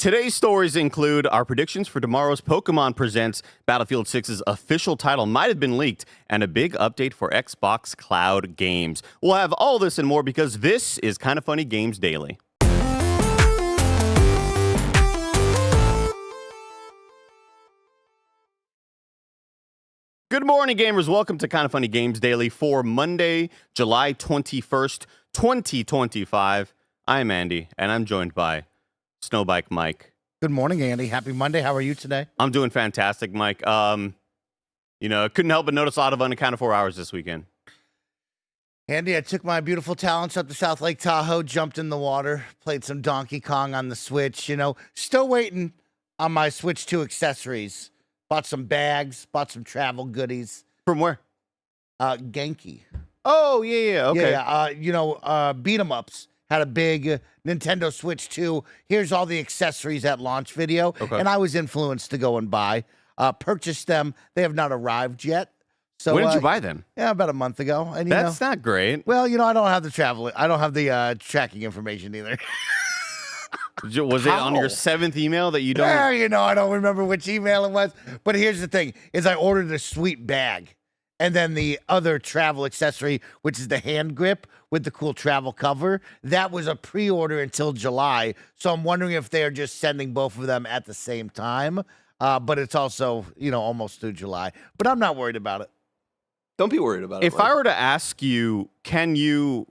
Today's stories include our predictions for tomorrow's Pokémon Presents, Battlefield 6's official title might have been leaked, and a big update for Xbox Cloud games. We'll have all this and more because this is Kinda Funny Games Daily. Good morning, gamers. Welcome to Kinda Funny Games Daily for Monday, July 21st, 2025. I'm Andy, and I'm joined by Snowbike Mike. Good morning, Andy. Happy Monday. How are you today? I'm doing fantastic, Mike. Couldn't help but notice a lot of unaccounted for hours this weekend. Andy, I took my beautiful talents up to South Lake Tahoe, jumped in the water, played some Donkey Kong on the Switch. Still waiting on my Switch 2 accessories. Bought some bags, bought some travel goodies. From where? Genki. Oh, yeah, okay. Yeah, beat 'em ups. Had a big Nintendo Switch 2. Here's all the accessories at launch video. Okay. And I was influenced to go and buy. Purchased them. They have not arrived yet. So When did you buy them? Yeah, about a month ago. And That's not great. well, I don't have the travel. I don't have the tracking information either. Was it on your 7th email that you don't? Yeah, I don't remember which email it was. But here's the thing: is I ordered a sweet bag, and then the other travel accessory, which is the hand grip with the cool travel cover, that was a pre-order until July. So I'm wondering if they are just sending both of them at the same time. But it's also, almost through July. But I'm not worried about it. Don't be worried about it. If I were to ask you, can you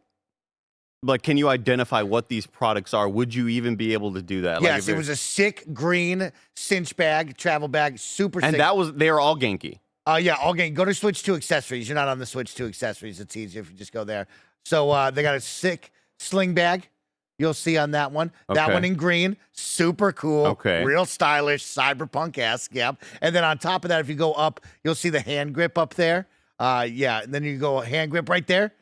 identify what these products are? Would you even be able to do that? Yes, it was a sick green cinch bag, travel bag, super sick. And they are all Genki. Yeah, all game. Go to Switch 2 accessories. You're not on the Switch 2 accessories. It's easier if you just go there. So they got a sick sling bag. You'll see on that one. That Okay. one in green. Super cool. Okay. Real stylish, cyberpunk-esque. Yep. And then on top of that, if you go up, you'll see the hand grip up there. Yeah, and then you go hand grip right there.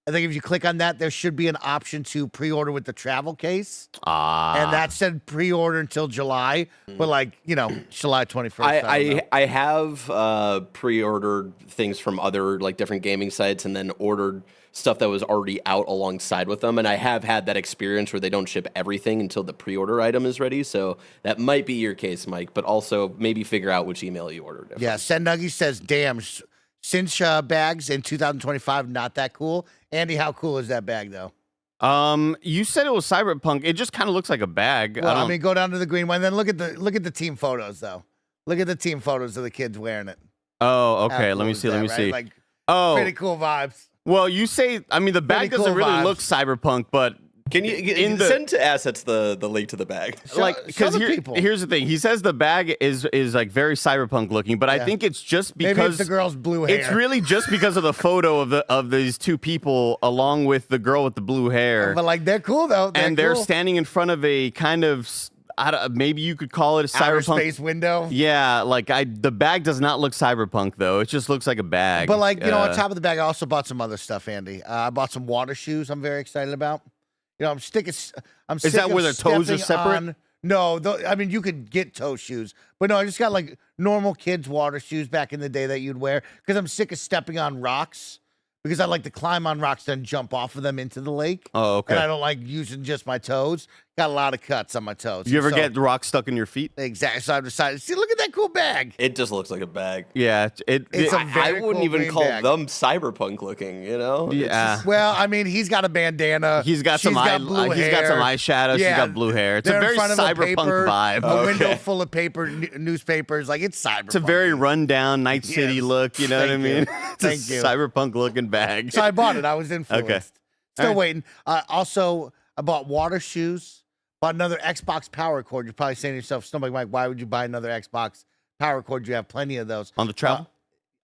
I think if you click on that, there should be an option to pre-order with the travel case. And that said pre-order until July. But July 21st. I have pre-ordered things from other different gaming sites and then ordered stuff that was already out alongside with them. And I have had that experience where they don't ship everything until the pre-order item is ready. So that might be your case, Mike. But also maybe figure out which email you ordered. Yeah, Senduggy says, damn, cinch bags in 2025, not that cool. Andy, how cool is that bag, though? You said it was cyberpunk. It just kind of looks like a bag. Well, go down to the green one. Then look at the team photos, though. Look at the team photos of the kids wearing it. Oh, okay. How Let me cool see. is Let me that, see. right? Pretty cool vibes. Well, you say, the bag Pretty doesn't cool really vibes. look cyberpunk, but Can you send to assets the link to the bag? Show the people. Here's the thing. He says the bag is like very cyberpunk looking, but I think it's just because maybe it's the girl's blue hair. It's really just because of the photo of these two people along with the girl with the blue hair. But they're cool though. They're cool. standing in front of a kind of maybe you could call it a outer cyberpunk space window. Yeah, the bag does not look cyberpunk though. It just looks like a bag. But on top of the bag, I also bought some other stuff, Andy. I bought some water shoes. I'm very excited about. I'm sick Is that where their toes are separate? No, you could get toe shoes, but no, I just got normal kids' water shoes back in the day that you'd wear because I'm sick of stepping on rocks because I like to climb on rocks then jump off of them into the lake. Oh, okay. And I don't like using just my toes. Got a lot of cuts on my toes. You ever get the rock stuck in your feet? Exactly. So I've decided, see, look at that cool bag. It just looks like a bag. Yeah, It's a I very wouldn't cool even green call bag. them cyberpunk looking, Yeah. Well, he's got a bandana. He's got She's some blue hair. He's got some eyeshadow. Yeah. She's got blue hair. It's a They're in very front of a cyberpunk paper, vibe. A window full of paper, newspapers. It's cyberpunk. It's a very rundown Night City Yes. look. You know what I Thank mean? you. It's Thank a you. cyberpunk looking bag. So I bought it. I was influenced. Okay. Still All right. waiting. Also, I bought water shoes. Bought another Xbox power cord. You're probably saying to yourself, Stomach Mike, why would you buy another Xbox power cord? You have plenty of those. On the travel?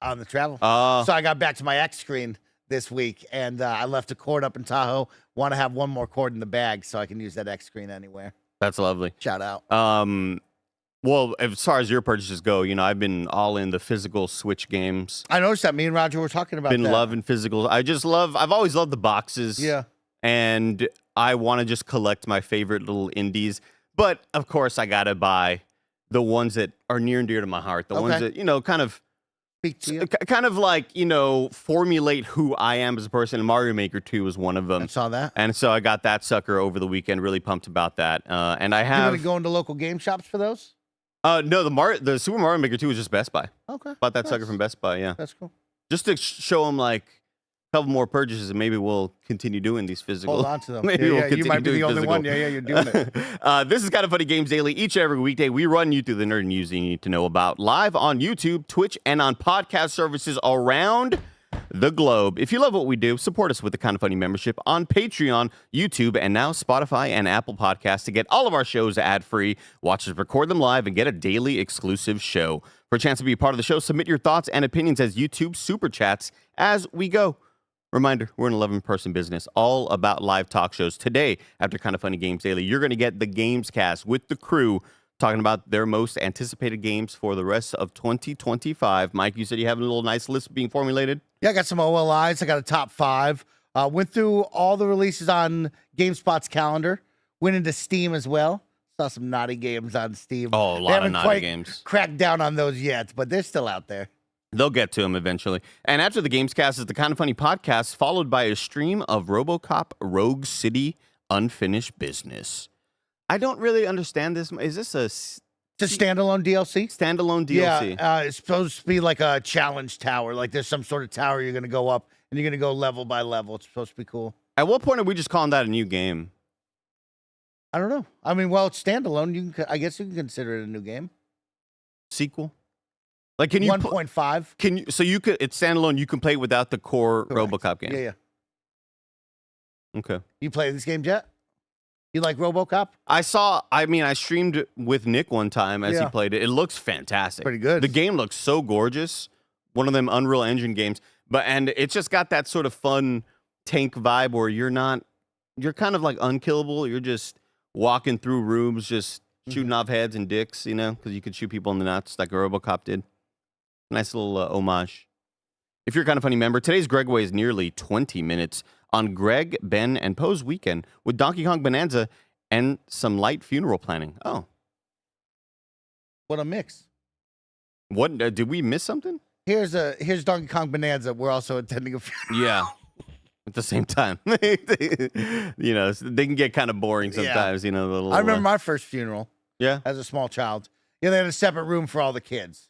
On the travel. Oh. So I got back to my X screen this week, and I left a cord up in Tahoe. Want to have one more cord in the bag so I can use that X screen anywhere. That's lovely. Shout out. Well, as far as your purchases go, I've been all in the physical Switch games. I noticed that me and Roger were talking about Been that. loving physical. I've always loved the boxes. Yeah. And I want to just collect my favorite little indies. But, of course, I got to buy the ones that are near and dear to my heart. The ones that, kind of Speak to you. kind of like, formulate who I am as a person. And Mario Maker 2 was one of them. I saw that. And so I got that sucker over the weekend. Really pumped about that. And I You have... going to go into local game shops for those? No, the Super Mario Maker 2 was just Best Buy. Okay. Bought that sucker from Best Buy, yeah. That's cool. Just to show them, like, a couple more purchases, and maybe we'll continue doing these physical. Hold on to them. Maybe we'll you might be continue the only physical. one. Yeah, you're doing it. This is Kind of Funny Games Daily. Each and every weekday, we run you through the nerd news you need to know about live on YouTube, Twitch, and on podcast services around the globe. If you love what we do, support us with the Kind of Funny membership on Patreon, YouTube, and now Spotify and Apple Podcasts to get all of our shows ad-free. Watch us record them live and get a daily exclusive show. For a chance to be a part of the show, submit your thoughts and opinions as YouTube super chats as we go. Reminder, we're an 11-person business, all about live talk shows. Today, after Kind of Funny Games Daily, you're going to get the Gamescast with the crew talking about their most anticipated games for the rest of 2025. Mike, you said you have a little nice list being formulated? Yeah, I got some OLIs. I got a top 5. Went through all the releases on GameSpot's calendar. Went into Steam as well. Saw some naughty games on Steam. Oh, a lot of naughty games. Cracked down on those yet, but they're still out there. They'll get to them eventually. And after the Gamescast is the Kind of Funny podcast, followed by a stream of RoboCop Rogue City Unfinished Business. I don't really understand this. Is this It's a standalone DLC? standalone DLC? Yeah, it's supposed to be like a challenge tower. Like there's some sort of tower you're going to go up, and you're going to go level by level. It's supposed to be cool. At what point are we just calling that a new game? I don't know. I mean, well, it's standalone. I guess you can consider it a new game. Sequel? Like, can you 1.5? Can you? So you could. It's standalone. You can play it without the core Correct. RoboCop game. Yeah. Okay. You play this game yet? You like RoboCop? I streamed with Nick one time as he played it. It looks fantastic. Pretty good. The game looks so gorgeous. One of them Unreal Engine games. And it's just got that sort of fun tank vibe where you're kind of like unkillable. You're just walking through rooms, just shooting off heads and dicks, because you could shoot people in the nuts like RoboCop did. Nice little homage. If you're a Kind of Funny member, today's Gregway is nearly 20 minutes on Greg, Ben, and Poe's weekend with Donkey Kong Bonanza and some light funeral planning. Oh. What a mix. What? Did we miss something? Here's Donkey Kong Bonanza. We're also attending a funeral. Yeah. At the same time. They can get kind of boring sometimes, the little... I remember my first funeral. Yeah? As a small child. Yeah, they had a separate room for all the kids.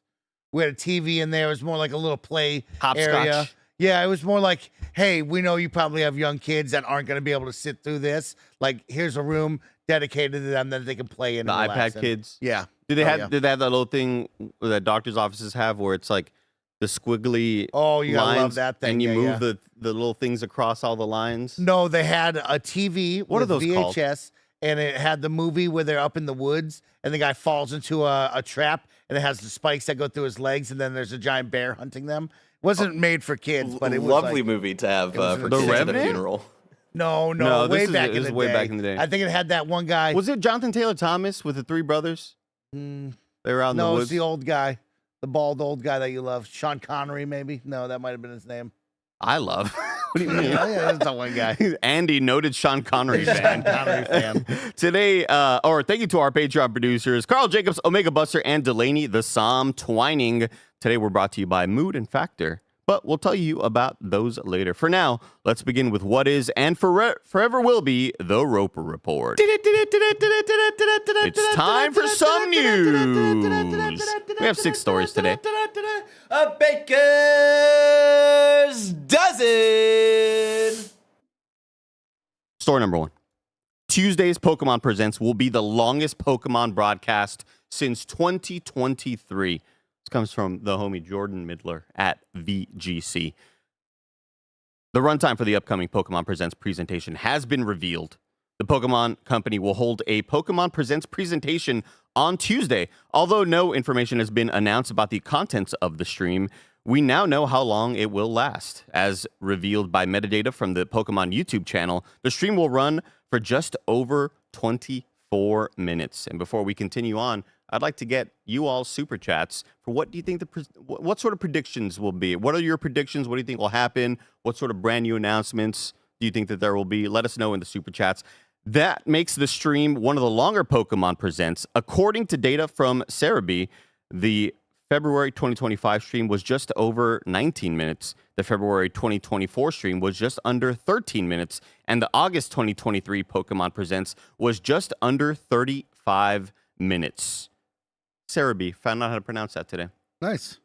We had a TV in there. It was more like a little play area. Hopscotch. Yeah, it was more like, hey, we know you probably have young kids that aren't going to be able to sit through this. Like, here's a room dedicated to them that they can play in. The iPad kids. Yeah. Did they have that little thing that doctor's offices have where it's like the squiggly you gotta lines love that thing. and you move yeah. the little things across all the lines? No, they had a TV What are with those VHS, called? and it had the movie where they're up in the woods, and the guy falls into a trap, and it has the spikes that go through his legs, and then there's a giant bear hunting them. It wasn't made for kids, but it was lovely like, movie to have for The kids at a Revenant? funeral. No, this back is in the way day. back in the day. I think it had that one guy. Was it Jonathan Taylor Thomas with the three brothers? They were out in the No, woods. it's the old guy, the bald old guy that you love, Sean Connery, maybe. No, that might have been his name. I love. What do you mean? Yeah, that's the one guy. Andy, noted Sean Connery Sean fan. Connery fan. Today, thank you to our Patreon producers, Carl Jacobs, Omega Buster, and Delaney the Psalm Twining. Today, we're brought to you by Mood and Factor, but we'll tell you about those later. For now, let's begin with what is and forever will be the Roper Report. It's time for some news. We have 6 stories today. A baker's dozen. Story number 1. Tuesday's Pokemon Presents will be the longest Pokemon broadcast since 2023. This comes from the homie Jordan Midler at VGC. The runtime for the upcoming Pokemon Presents presentation has been revealed. The Pokemon Company will hold a Pokemon Presents presentation on Tuesday. Although no information has been announced about the contents of the stream, we now know how long it will last. As revealed by metadata from the Pokemon YouTube channel, the stream will run for just over 24 minutes. And before we continue on, I'd like to get you all super chats for what do you think what sort of predictions will be? What are your predictions? What do you think will happen? What sort of brand new announcements do you think that there will be? Let us know in the super chats. That makes the stream one of the longer Pokemon Presents. According to data from Cerebi, the February 2025 stream was just over 19 minutes. The February 2024 stream was just under 13 minutes. And the August 2023 Pokemon Presents was just under 35 minutes. Celebi. Found out how to pronounce that today. Nice.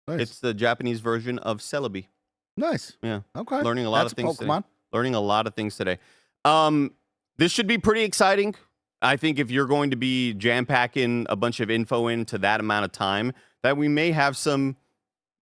It's the Japanese version of Celebi. Nice. Yeah. Okay. Learning a lot That's of things Pokemon. today. Learning a lot of things today. This should be pretty exciting. I think if you're going to be jam-packing a bunch of info into that amount of time, that we may have some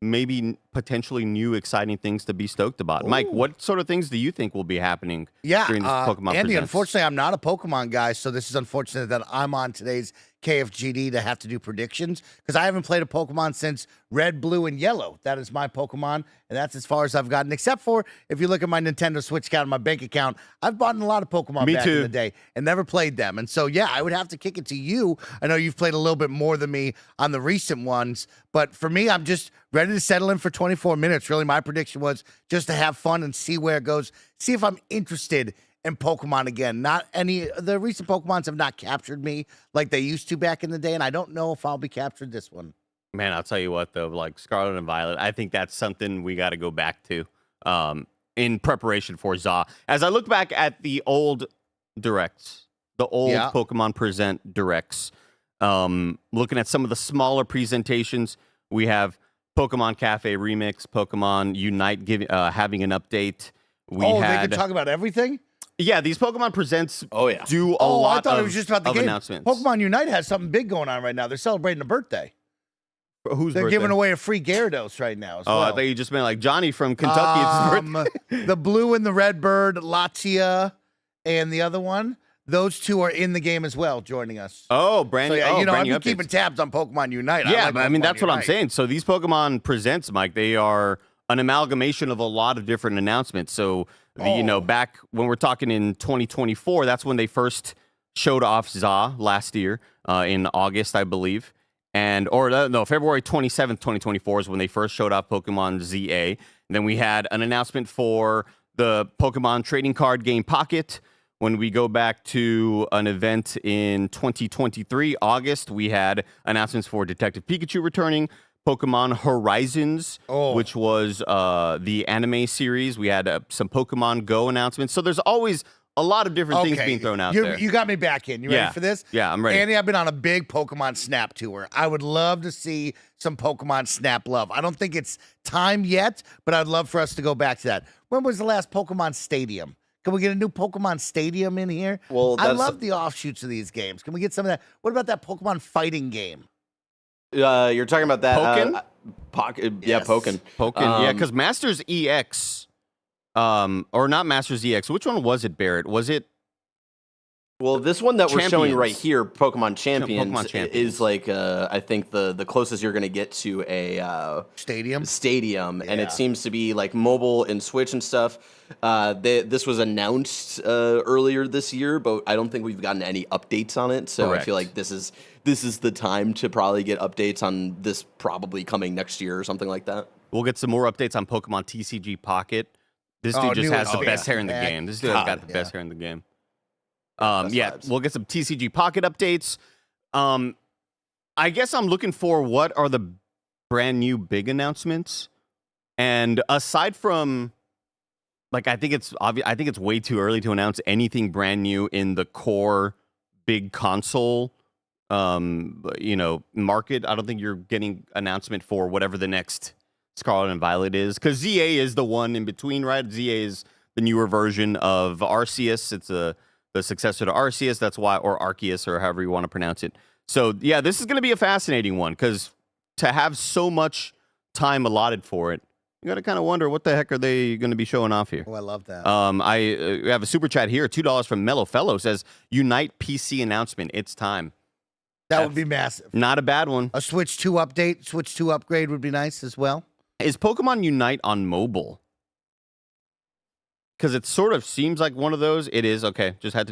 maybe potentially new exciting things to be stoked about. Ooh. Mike, what sort of things do you think will be happening during this Pokemon Andy, Presents? unfortunately, I'm not a Pokemon guy, so this is unfortunate that I'm on today's KFGD to have to do predictions because I haven't played a Pokemon since Red, Blue, and Yellow. That is my Pokemon, and that's as far as I've gotten, except for if you look at my Nintendo Switch account and my bank account, I've bought a lot of Pokemon back in the day and never played them. And so, yeah, I would have to kick it to you. I know you've played a little bit more than me on the recent ones, but for me, I'm just ready to settle in for 24 minutes. Really, my prediction was just to have fun and see where it goes, see if I'm interested in Pokemon again. The recent Pokemons have not captured me like they used to back in the day, and I don't know if I'll be captured this one. Man, I'll tell you what, though, like Scarlet and Violet, I think that's something we got to go back to in preparation for ZA. As I look back at the old directs, the old Pokemon Present directs, looking at some of the smaller presentations, we have Pokemon Cafe Remix, Pokemon Unite having an update. They could talk about everything? Yeah, these Pokemon Presents do a I lot thought it was just about the game. Announcements. Pokemon Unite has something big going on right now. They're celebrating a birthday. Whose They're birthday? giving away a free Gyarados right now as well. I thought you just meant like Johnny from Kentucky. It's his birthday. The blue and the red bird, Latia, and the other one. Those two are in the game as well, joining us. Oh, brand new. So, brand I've new been updates. keeping tabs on Pokemon Unite. Yeah, I mean, that's Pokemon what I'm Unite. saying. So these Pokemon Presents, Mike, they are an amalgamation of a lot of different announcements. So, back when we're talking in 2024, that's when they first showed off ZA last year in August, I believe. February 27th, 2024 is when they first showed off Pokemon ZA. And then we had an announcement for the Pokemon trading card game Pocket. When we go back to an event in 2023, August, we had announcements for Detective Pikachu returning, Pokemon Horizons, which was the anime series. We had some Pokemon Go announcements. So there's always a lot of different things being thrown out there. You got me back in. You ready for this? Yeah, I'm ready. Andy, I've been on a big Pokemon Snap tour. I would love to see some Pokemon Snap love. I don't think it's time yet, but I'd love for us to go back to that. When was the last Pokemon Stadium? Can we get a new Pokemon Stadium in here? Well, I love the offshoots of these games. Can we get some of that? What about that Pokemon fighting game? You're talking about that Pokken? Yeah, Pokken. Yeah, because Masters EX, or not Masters EX. Which one was it, Barrett? Was it? Well, this one that we're showing Champions. right here, Pokemon Champions, Pokemon Champions. is like I think the closest you're going to get to a Stadium, and it seems to be like mobile and Switch and stuff. This was announced earlier this year, but I don't think we've gotten any updates on it. So Correct. I feel like this is the time to probably get updates on this, probably coming next year or something like that. We'll get some more updates on Pokemon TCG Pocket. This dude just has the best hair in the game. This dude has got the best hair in the game. Vibes. We'll get some TCG Pocket updates. I guess I'm looking for what are the brand new big announcements. And aside from, like, I think it's obvious. I think it's way too early to announce anything brand new in the core big console, market. I don't think you're getting announcement for whatever the next Scarlet and Violet is, because ZA is the one in between, right? ZA is the newer version of Arceus. It's the successor to Arceus. That's why, or Arceus, or however you want to pronounce it. So yeah, this is going to be a fascinating one, because to have so much time allotted for it, you got to kind of wonder what the heck are they going to be showing off here. Oh, I love that. I have a super chat here. $2 from Mellow Fellow says Unite PC announcement. It's time. That would be massive. Not a bad one. A Switch 2 update, Switch 2 upgrade would be nice as well. Is Pokemon Unite on mobile? Because it sort of seems like one of those. It is. Okay. Just had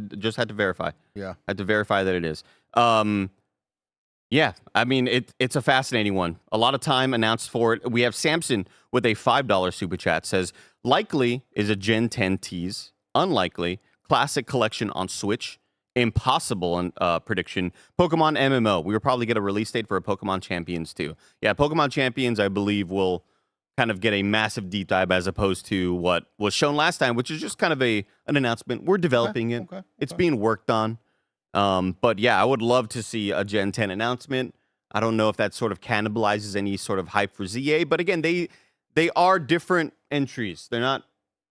to verify. Yeah. Had to verify that it is. Yeah. I mean, it's a fascinating one. A lot of time announced for it. We have Samson with a $5 super chat. Says, likely is a Gen 10 tease. Unlikely. Classic collection on Switch. impossible prediction. Pokemon MMO. We will probably get a release date for a Pokemon Champions too. Yeah, Pokemon Champions, I believe, will kind of get a massive deep dive as opposed to what was shown last time, which is just kind of an announcement. We're developing it. It's being worked on. But yeah, I would love to see a Gen 10 announcement. I don't know if that sort of cannibalizes any sort of hype for ZA, but again, they are different entries. They're not.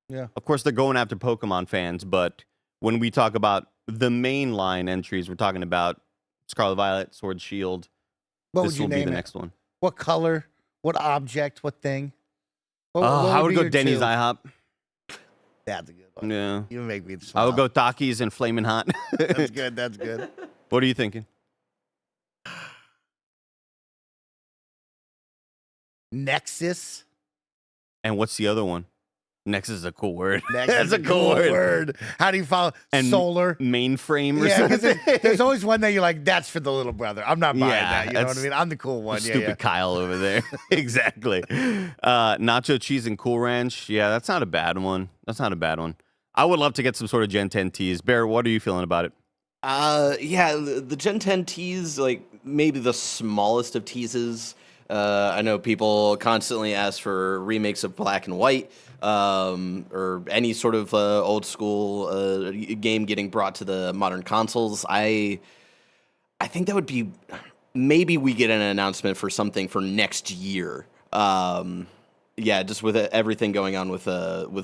Yeah. Of course, they're going after Pokemon fans, but when we talk about the mainline entries, we're talking about Scarlet Violet, Sword Shield. What This would you will be name the it? next one. What color? What object? What thing? I would be go your Denny's two? IHOP. That's a good one. Yeah. You make me I smile. would go Takis and Flamin' Hot. That's good. That's good. What are you thinking? Nexus. And what's the other one? Nexus is a cool word. Nexus That's is a cool word. How do you follow? And Solar. Mainframe or Yeah, because something. there's always one that you're like, that's for the little brother. I'm not buying Yeah, that. You know what that's I mean? I'm the cool one. Stupid Yeah. Kyle over there. Exactly. Nacho Cheese and Cool Ranch. Yeah, that's not a bad one. I would love to get some sort of Gen 10 teas. Bear, what are you feeling about it? Yeah, the Gen 10 teas, like maybe the smallest of teases. I know people constantly ask for remakes of Black and White, or any sort of old school game getting brought to the modern consoles. I think that would be, maybe we get an announcement for something for next year. Yeah, just with everything going on with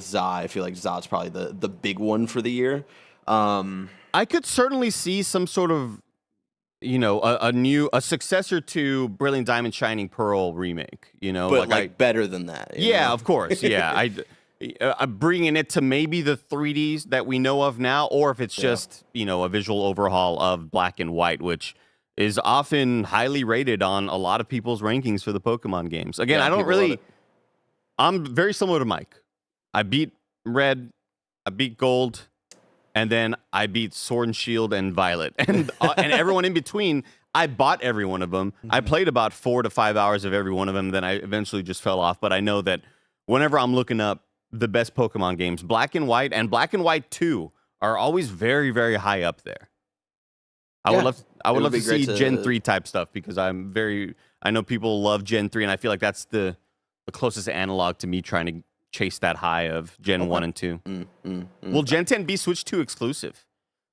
ZA, I feel like ZA's probably the big one for the year. I could certainly see some sort of, a successor to Brilliant Diamond Shining Pearl remake, But better than that. you Yeah, know? of course. Yeah, I'm bringing it to maybe the 3Ds that we know of now, or if it's just a visual overhaul of Black and White, which is often highly rated on a lot of people's rankings for the Pokemon games. Again, Yeah, I don't people love really. it. I'm very similar to Mike. I beat Red, I beat Gold, and then I beat Sword and Shield and Violet, and everyone in between. I bought every one of them. I played about 4 to 5 hours of every one of them. Then I eventually just fell off. But I know that whenever I'm looking up the best Pokemon games, Black and White and Black and White 2 are always very, very high up there. I would love to see Gen 3 type stuff because I know people love Gen 3, and I feel like that's the closest analog to me trying to chase that high of Gen 1 and 2. Will Gen 10 be Switch 2 exclusive?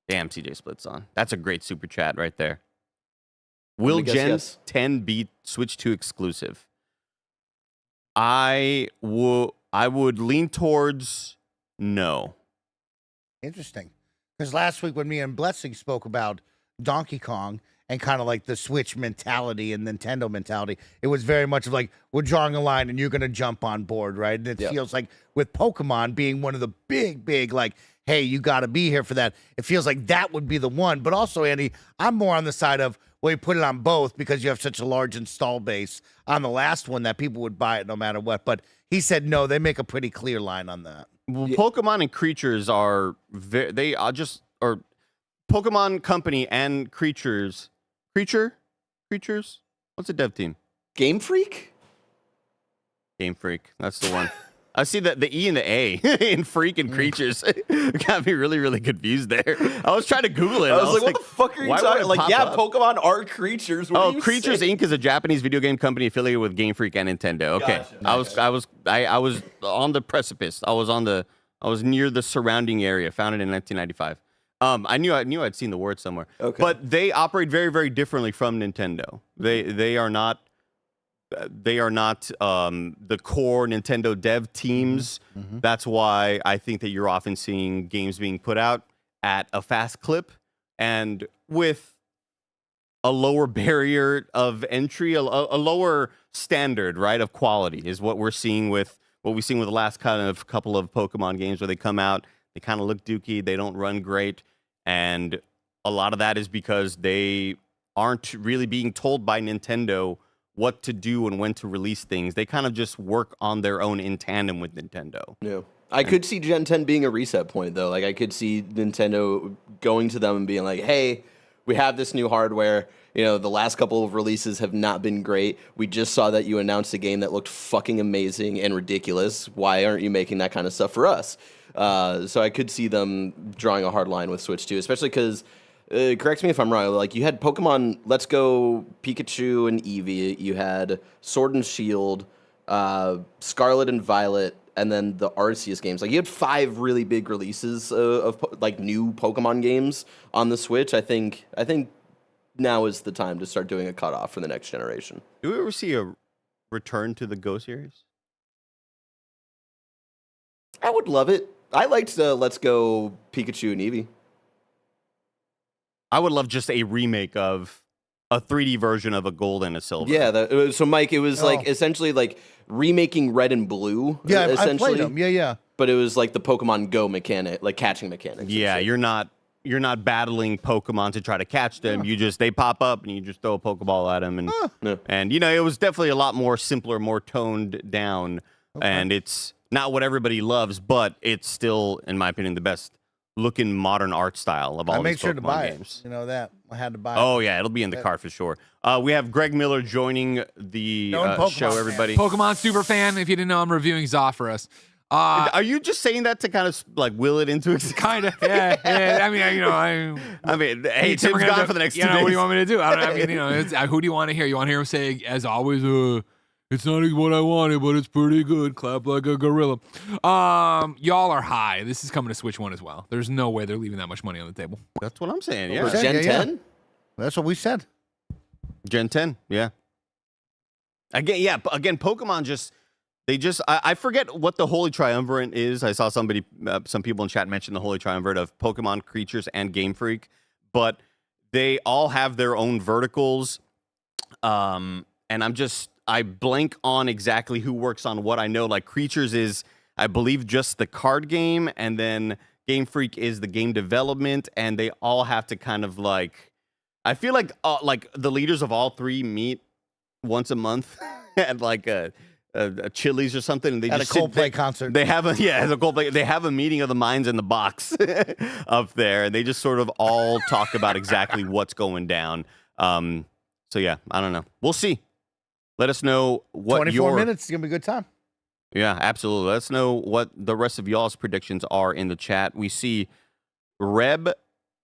Damn, CJ Split's on. That's a great super chat right there. Will Gen 10 be Switch 2 exclusive? I would lean towards no. Interesting. Because last week when me and Blessing spoke about Donkey Kong and kind of like the Switch mentality and Nintendo mentality, it was very much of like, we're drawing a line and you're going to jump on board, right? And it feels like with Pokemon being one of the big, like, hey, you got to be here for that. It feels like that would be the one. But also, Andy, I'm more on the side of, well, you put it on both because you have such a large install base on the last one that people would buy it no matter what. But he said, no, they make a pretty clear line on that. Well, Pokemon and creatures are Pokemon Company and creatures. Creatures? What's a dev team? Game Freak? Game Freak. That's the one. I see that the E and the A in freak and creatures got me really, really confused there. I was trying to Google it. I was like, what the fuck are you why would talking it about? pop Like, yeah, up? Pokemon are creatures. What are you Creatures saying? Inc. is a Japanese video game company affiliated with Game Freak and Nintendo. Okay, Gotcha. I was on the precipice. I was near the surrounding area. Founded in 1995. I knew I'd seen the word somewhere. Okay. But they operate very, very differently from Nintendo. They are not the core Nintendo dev teams. That's why I think that you're often seeing games being put out at a fast clip and with a lower barrier of entry, a lower standard, right, of quality is what we've seen with the last couple of Pokemon games where they come out, they kind of look dookie, they don't run great, and a lot of that is because they aren't really being told by Nintendo what to do and when to release things. They kind of just work on their own in tandem with Nintendo. Yeah. I could see Gen 10 being a reset point, though. Like, I could see Nintendo going to them and being like, hey, we have this new hardware. The last couple of releases have not been great. We just saw that you announced a game that looked fucking amazing and ridiculous. Why aren't you making that kind of stuff for us? So I could see them drawing a hard line with Switch 2, especially because correct me if I'm wrong. Like you had Pokemon Let's Go, Pikachu and Eevee. You had Sword and Shield, Scarlet and Violet, and then the Arceus games. Like you had 5 really big releases of like new Pokemon games on the Switch. I think now is the time to start doing a cutoff for the next generation. Do we ever see a return to the Go series? I would love it. I liked Let's Go, Pikachu and Eevee. I would love just a remake of a 3D version of a gold and a silver. Yeah. So Mike, it was like essentially like remaking Red and Blue. Yeah, essentially. I played them. Yeah. But it was like the Pokemon Go mechanic, like catching mechanics. Yeah, you're not battling Pokemon to try to catch them. They pop up and you just throw a Pokeball at them, and it was definitely a lot more simpler, more toned down, and it's not what everybody loves, but it's still, in my opinion, the best looking modern art style of all these Pokemon sure to buy games. it. You know that I had to buy it. Oh yeah, it'll be in the cart for sure. We have Greg Miller joining the show. Everybody, Pokemon super fan. If you didn't know, I'm reviewing Zoth for us. Are you just saying that to kind of like will it into existence? Kind of, yeah. I mean, hey, Tim's gone for the next 2 days. What do you want me to do? Who do you want to hear? You want to hear him say, as always, it's not what I wanted, but it's pretty good. Clap like a gorilla. Y'all are high. This is coming to Switch 1 as well. There's no way they're leaving that much money on the table. That's what I'm saying. Yeah, For Gen 10. That's what we said. Gen 10. Yeah. Again, Pokemon I forget what the Holy Triumvirate is. I saw some people in chat mention the Holy Triumvirate of Pokemon, Creatures, and Game Freak, but they all have their own verticals. And I blank on exactly who works on what. I know like Creatures is, I believe, just the card game, and then Game Freak is the game development, and they all have to kind of like, I feel like the leaders of all 3 meet once a month at like a Chili's or something, and they at just a Coldplay concert. They have a Coldplay. They have a meeting of the minds in the box up there, and they just sort of all talk about exactly what's going down. So yeah, I don't know. We'll see. Let us know what 24 minutes is gonna be a good time. Yeah, absolutely. Let us know what the rest of y'all's predictions are in the chat. We see Red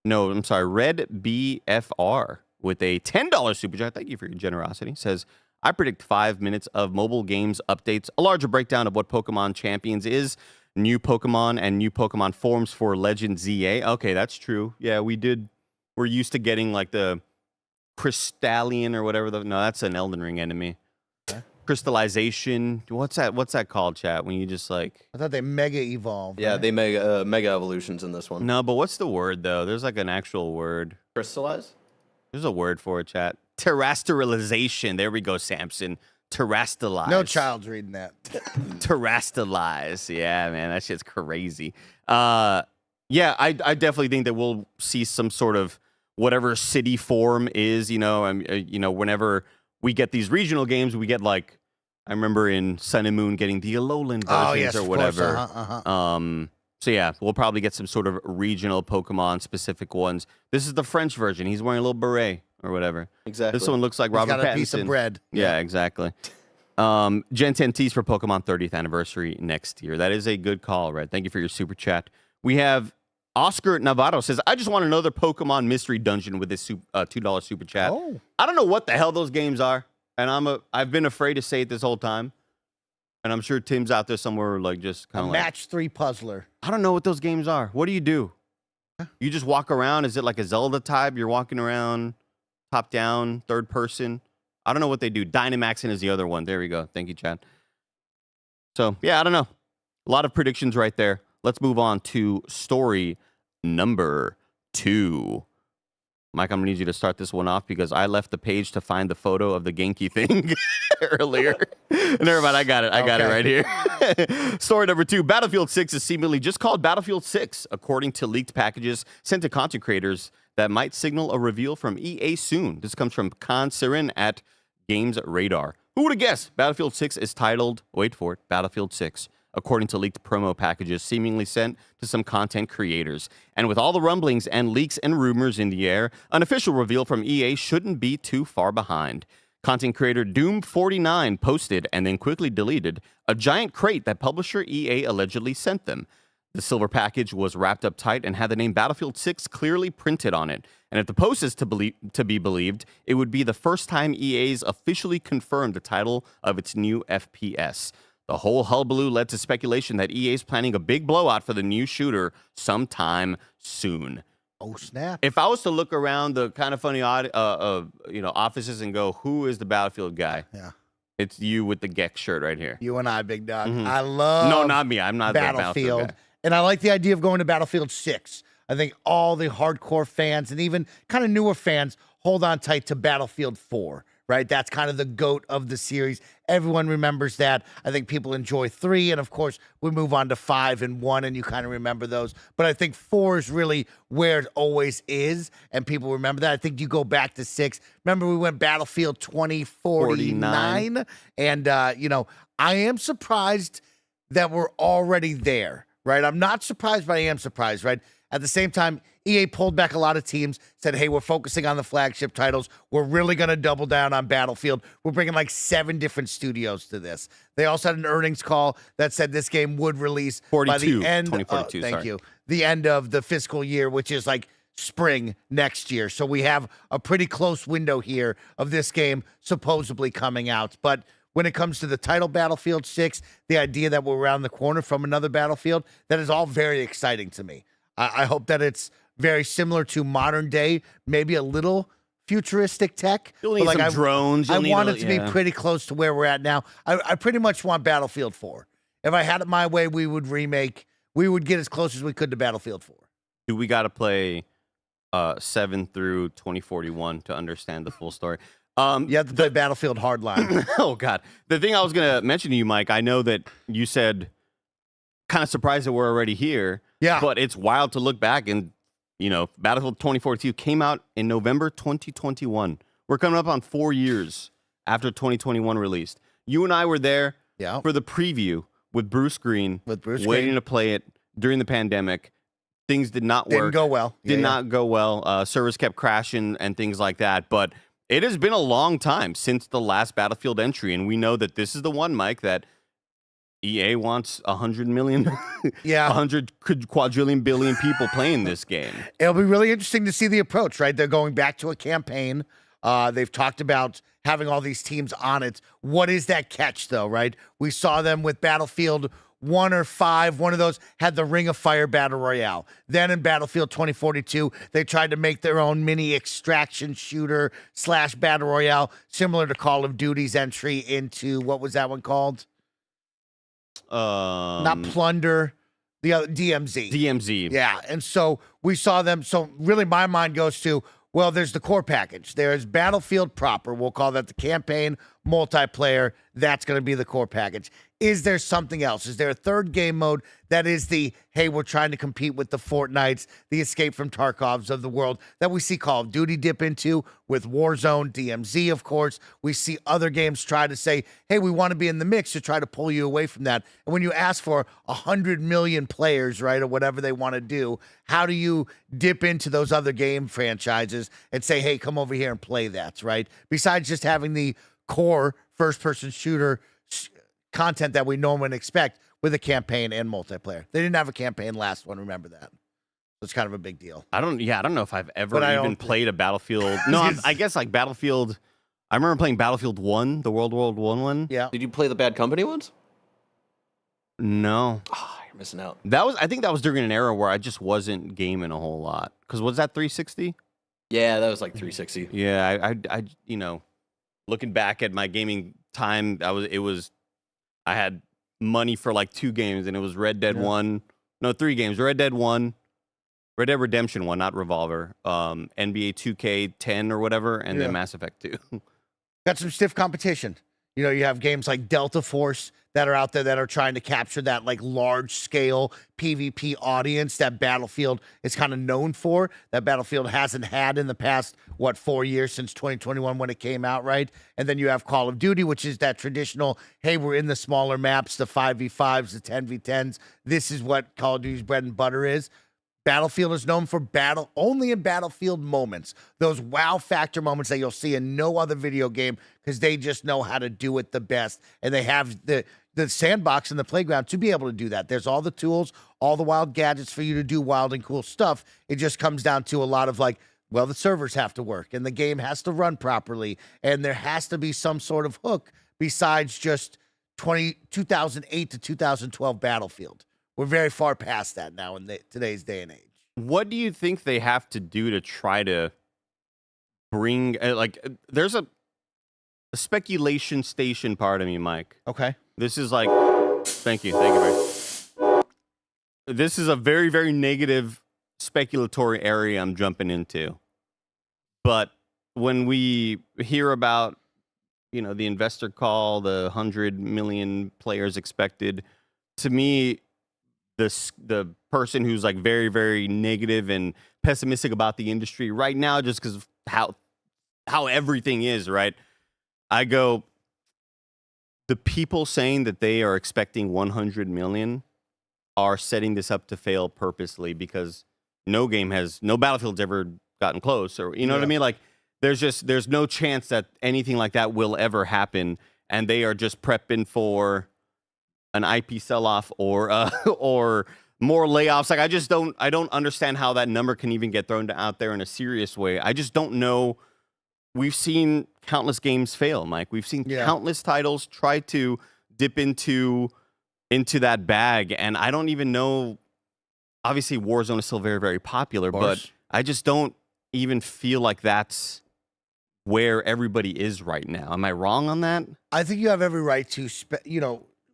BFR with a $10 super chat. Thank you for your generosity. Says, I predict 5 minutes of mobile games updates, a larger breakdown of what Pokemon Champions is, new Pokemon and new Pokemon forms for Legend ZA. Okay, that's true. Yeah, we're used to getting like the Crystallion or whatever. No, that's an Elden Ring enemy. Okay. Crystallization. What's that called, chat? When you just like... I thought they mega evolved. Yeah, right? they mega evolutions in this one. No, but what's the word, though? There's like an actual word. Crystallize? There's a word for it, chat. Terrestrialization. There we go, Samson. Terrestrialize. No child's reading that. Terrestrialize. Yeah, man, that shit's crazy. I definitely think that we'll see some sort of whatever city form is, whenever we get these regional games, we get like, I remember in Sun and Moon getting the Alolan versions or whatever. So yeah, we'll probably get some sort of regional Pokemon specific ones. This is the French version. He's wearing a little beret or whatever. Exactly. This one looks like Robert Pattinson. He's got a piece of bread. Yeah, exactly. Gen 10 tease for Pokemon 30th anniversary next year. That is a good call, Red. Thank you for your super chat. We have Oscar Navarro says, I just want another Pokemon mystery dungeon with this $2 super chat. Oh. I don't know what the hell those games are, and I've been afraid to say it this whole time. And I'm sure Tim's out there somewhere like just kind of like... Match 3 puzzler. I don't know what those games are. What do you do? You just walk around? Is it like a Zelda type? You're walking around top down, third person? I don't know what they do. Dynamaxing is the other one. There we go. Thank you, Chad. So, yeah, I don't know. A lot of predictions right there. Let's move on to story number 2. Mike, I'm going to need you to start this one off because I left the page to find the photo of the Genki thing earlier. Never mind, I got it. I got it right here. Story number 2. Battlefield 6 is seemingly just called Battlefield 6, according to leaked packages sent to content creators that might signal a reveal from EA soon. This comes from Khan Sirin at Games Radar. Who would have guessed Battlefield 6 is titled, wait for it, Battlefield 6, according to leaked promo packages seemingly sent to some content creators. And with all the rumblings and leaks and rumors in the air, an official reveal from EA shouldn't be too far behind. Content creator Doom49 posted and then quickly deleted a giant crate that publisher EA allegedly sent them. The silver package was wrapped up tight and had the name Battlefield 6 clearly printed on it. And if the post is to be believed, it would be the first time EA's officially confirmed the title of its new FPS. The whole hullabaloo led to speculation that EA's planning a big blowout for the new shooter sometime soon. Oh, snap. If I was to look around the kind of funny offices and go, who is the Battlefield guy? Yeah. It's you with the Gex shirt right here. You and I, big dog. Mhm. I love No, not me. I'm not the Battlefield guy. And I like the idea of going to Battlefield 6. I think all the hardcore fans and even kind of newer fans hold on tight to Battlefield 4, right? That's kind of the GOAT of the series. Everyone remembers that. I think people enjoy 3. And of course, we move on to 5 and 1, and you kind of remember those. But I think 4 is really where it always is, and people remember that. I think you go back to 6. Remember, we went Battlefield 2049. And, I am surprised that we're already there. Right? I'm not surprised, but I am surprised, right? At the same time, EA pulled back a lot of teams, said, hey, we're focusing on the flagship titles. We're really going to double down on Battlefield. We're bringing like 7 different studios to this. They also had an earnings call that said this game would release by the end 2042, thank you. The end of the fiscal year, which is like spring next year. So we have a pretty close window here of this game supposedly coming out. But when it comes to the title Battlefield 6, the idea that we're around the corner from another Battlefield, that is all very exciting to me. I hope that it's very similar to modern day, maybe a little futuristic tech. You'll need some drones. I want it to be pretty close to where we're at now. I pretty much want Battlefield 4. If I had it my way, we would get as close as we could to Battlefield 4. Do we got to play 7 through 2041 to understand the full story? You have to play Battlefield Hardline. Oh, God. The thing I was going to mention to you, Mike, I know that you said kind of surprised that we're already here. Yeah. But it's wild to look back and, Battlefield 2042 came out in November 2021. We're coming up on 4 years after 2021 released. You and I were there for the preview with Bruce Green. Waiting to play it during the pandemic. Things did not work. Didn't go well. Did not go well. Servers kept crashing and things like that. But it has been a long time since the last Battlefield entry, and we know that this is the one, Mike, that EA wants 100 million, 100 quadrillion billion people playing this game. It'll be really interesting to see the approach, right? They're going back to a campaign. They've talked about having all these teams on it. What is that catch, though, right? We saw them with Battlefield 1 or 5, one of those had the Ring of Fire Battle Royale. Then in Battlefield 2042, they tried to make their own mini extraction shooter / Battle Royale, similar to Call of Duty's entry into, what was that one called? Not Plunder, the other, DMZ. DMZ. Yeah, and so we saw them. So really my mind goes to, well, there's the core package. There's Battlefield proper. We'll call that the campaign, multiplayer. That's going to be the core package. Is there something else? Is there a third game mode that is the, hey, we're trying to compete with the Fortnites, the Escape from Tarkovs of the world that we see Call of Duty dip into with Warzone, DMZ, of course. We see other games try to say, hey, we want to be in the mix to try to pull you away from that. And when you ask for 100 million players, right, or whatever they want to do, how do you dip into those other game franchises and say, hey, come over here and play that, right? Besides just having the core first-person shooter content that we normally expect with a campaign and multiplayer. They didn't have a campaign last one, remember that. So it's kind of a big deal. I don't know if I've ever even played a Battlefield. No, I guess like Battlefield. I remember playing Battlefield 1, the World War I one. Yeah. Did you play the Bad Company ones? No. Oh, you're missing out. I think that was during an era where I just wasn't gaming a whole lot. Because was that 360? Yeah, that was like 360. Yeah, I looking back at my gaming time, I had money for like 2 games, and it was Red Dead 1. No, 3 games. Red Dead 1, Red Dead Redemption 1, not Revolver, NBA 2K10 or whatever, and then Mass Effect 2. Got some stiff competition. You know, you have games like Delta Force that are out there that are trying to capture that like large scale PvP audience that Battlefield is kind of known for, that Battlefield hasn't had in the past, 4 years since 2021 when it came out, right? And then you have Call of Duty, which is that traditional, hey, we're in the smaller maps, the 5v5s, the 10v10s. This is what Call of Duty's bread and butter is. Battlefield is known for only in Battlefield moments, those wow factor moments that you'll see in no other video game because they just know how to do it the best. And they have the sandbox and the playground to be able to do that. There's all the tools, all the wild gadgets for you to do wild and cool stuff. It just comes down to a lot of like, well, the servers have to work and the game has to run properly. And there has to be some sort of hook besides just 2008 to 2012 Battlefield. We're very far past that now in today's day and age. What do you think they have to do to try to bring there's a speculation station part of me, Mike. Okay. This is like, thank you very. This is a very, very negative speculatory area I'm jumping into. But when we hear about, the investor call, the 100 million players expected, to me, the person who's like very, very negative and pessimistic about the industry right now, just because of how everything is, right? I go, the people saying that they are expecting 100 million are setting this up to fail purposely, because no Battlefield's ever gotten close, or you know what I mean? Like, there's no chance that anything like that will ever happen, and they are just prepping for an IP sell-off or or more layoffs. Like, I don't understand how that number can even get thrown out there in a serious way. I just don't know. We've seen countless games fail, Mike. We've seen countless titles try to dip into that bag, and I don't even know. Obviously, Warzone is still very, very popular, but I just don't even feel like that's where everybody is right now. Am I wrong on that? I think you have every right to,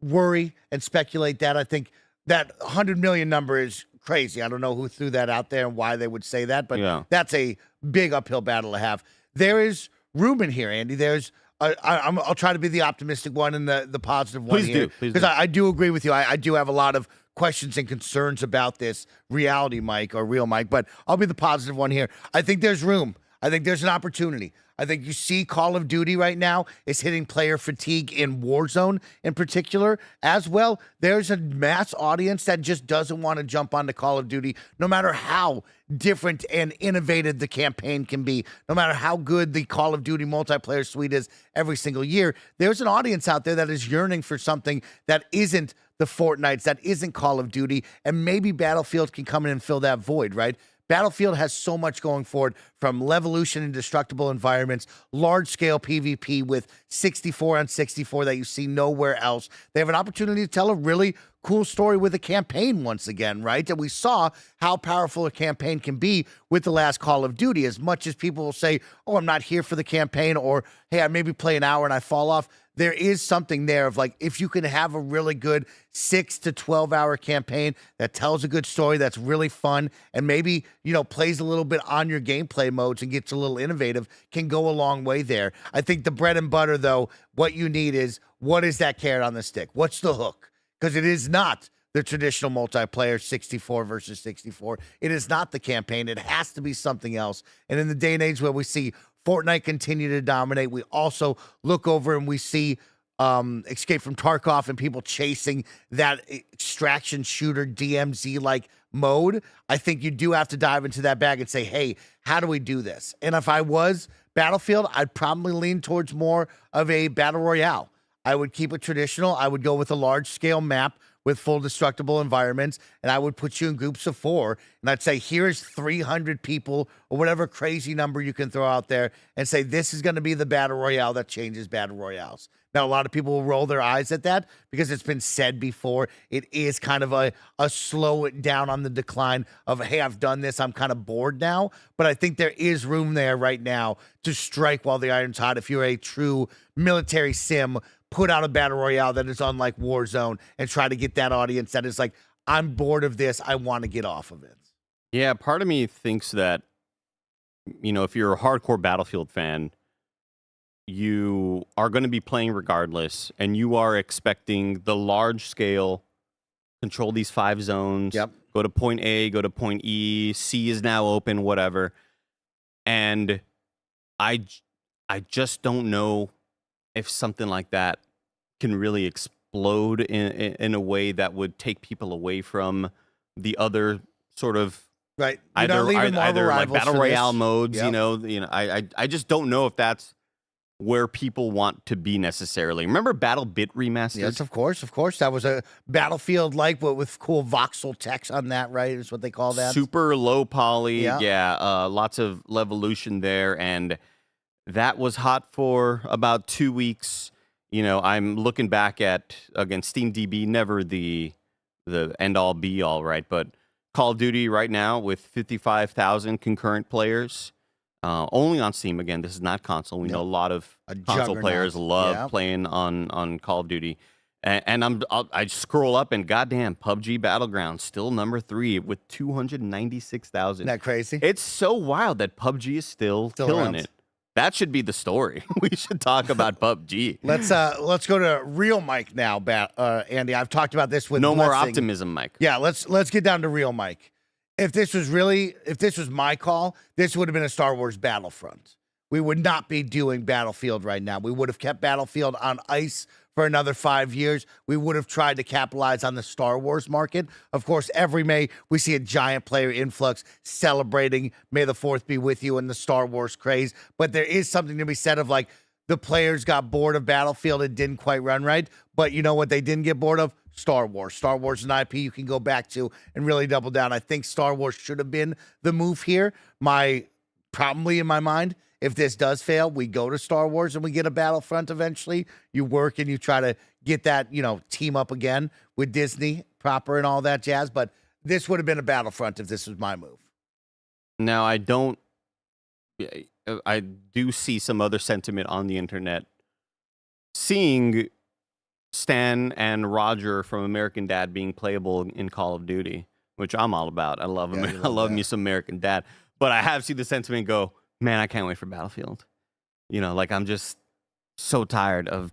worry and speculate that. I think that 100 million number is crazy. I don't know who threw that out there and why they would say that, but that's a big uphill battle to have. There is room in here, Andy. There's I'll try to be the optimistic one and the positive one here. Please do. Because I do agree with you. I do have a lot of questions and concerns about this reality, Mike, or real Mike, but I'll be the positive one here. I think there's room. I think there's an opportunity. I think you see Call of Duty right now is hitting player fatigue in Warzone in particular as well. There's a mass audience that just doesn't want to jump onto Call of Duty, no matter how different and innovative the campaign can be, no matter how good the Call of Duty multiplayer suite is every single year. There's an audience out there that is yearning for something that isn't the Fortnites, that isn't Call of Duty, and maybe Battlefield can come in and fill that void, right? Battlefield has so much going for it, from Levolution and destructible environments, large-scale PvP with 64 on 64 that you see nowhere else. They have an opportunity to tell a really cool story with a campaign once again, right? And we saw how powerful a campaign can be with the last Call of Duty. As much as people will say, oh, I'm not here for the campaign, or, hey, I maybe play an hour and I fall off. There is something there of, like, if you can have a really good 6 to 12-hour campaign that tells a good story, that's really fun, and maybe, plays a little bit on your gameplay modes and gets a little innovative, can go a long way there. I think the bread and butter, though, what you need is, what is that carrot on the stick? What's the hook? Because it is not the traditional multiplayer 64 versus 64. It is not the campaign. It has to be something else. And in the day and age where we see Fortnite continue to dominate, we also look over and we see Escape from Tarkov and people chasing that extraction shooter DMZ-like mode. I think you do have to dive into that bag and say, hey, how do we do this? And if I was Battlefield, I'd probably lean towards more of a battle royale. I would keep it traditional. I would go with a large-scale map with full destructible environments, and I would put you in groups of 4, and I'd say, here's 300 people, or whatever crazy number you can throw out there, and say, this is going to be the battle royale that changes battle royales. Now, a lot of people will roll their eyes at that because it's been said before. It is kind of a slow it down on the decline of, hey, I've done this, I'm kind of bored now. But I think there is room there right now to strike while the iron's hot. If you're a true military sim, put out a battle royale that is unlike Warzone and try to get that audience that is like, I'm bored of this, I want to get off of it. Yeah, part of me thinks that, if you're a hardcore Battlefield fan, you are going to be playing regardless, and you are expecting the large scale, control these 5 zones, go to point A, go to point E, C is now open, whatever. And I just don't know if something like that can really explode in a way that would take people away from the other sort of either like battle royale modes. I just don't know if that's where people want to be necessarily. Remember Battle Bit Remastered? Yes, of course. That was a Battlefield like, but with cool voxel text on that, right? Is what they call that. Super low poly. Yeah. Lots of levolution there. And that was hot for about 2 weeks. You know, I'm looking back at, again, SteamDB, never the end-all, be-all, right? But Call of Duty right now with 55,000 concurrent players. Only on Steam. Again, this is not console. We know a lot of console players love playing on Call of Duty. And I scroll up and goddamn, PUBG Battlegrounds still number 3 with 296,000. Isn't that crazy? It's so wild that PUBG is still killing around. it. That should be the story. We should talk about PUBG. Let's go to real Mike now, Andy. I've talked about this with No more Blessing. optimism, Mike. Yeah, let's get down to real Mike. If this was my call, this would have been a Star Wars Battlefront. We would not be doing Battlefield right now. We would have kept Battlefield on ice for another 5 years. We would have tried to capitalize on the Star Wars market. Of course, every May, we see a giant player influx celebrating May the 4th be with you and the Star Wars craze. But there is something to be said of like, the players got bored of Battlefield. It didn't quite run right. But you know what they didn't get bored of? Star Wars. Star Wars is an IP you can go back to and really double down. I think Star Wars should have been the move here. Probably in my mind, if this does fail, we go to Star Wars and we get a Battlefront eventually. You work and you try to get that, team up again with Disney proper and all that jazz. But this would have been a Battlefront if this was my move. Now, I do see some other sentiment on the internet. Seeing Stan and Roger from American Dad being playable in Call of Duty, which I'm all about. I love him. I love me some American Dad. But I have seen the sentiment go, man, I can't wait for Battlefield. I'm just so tired of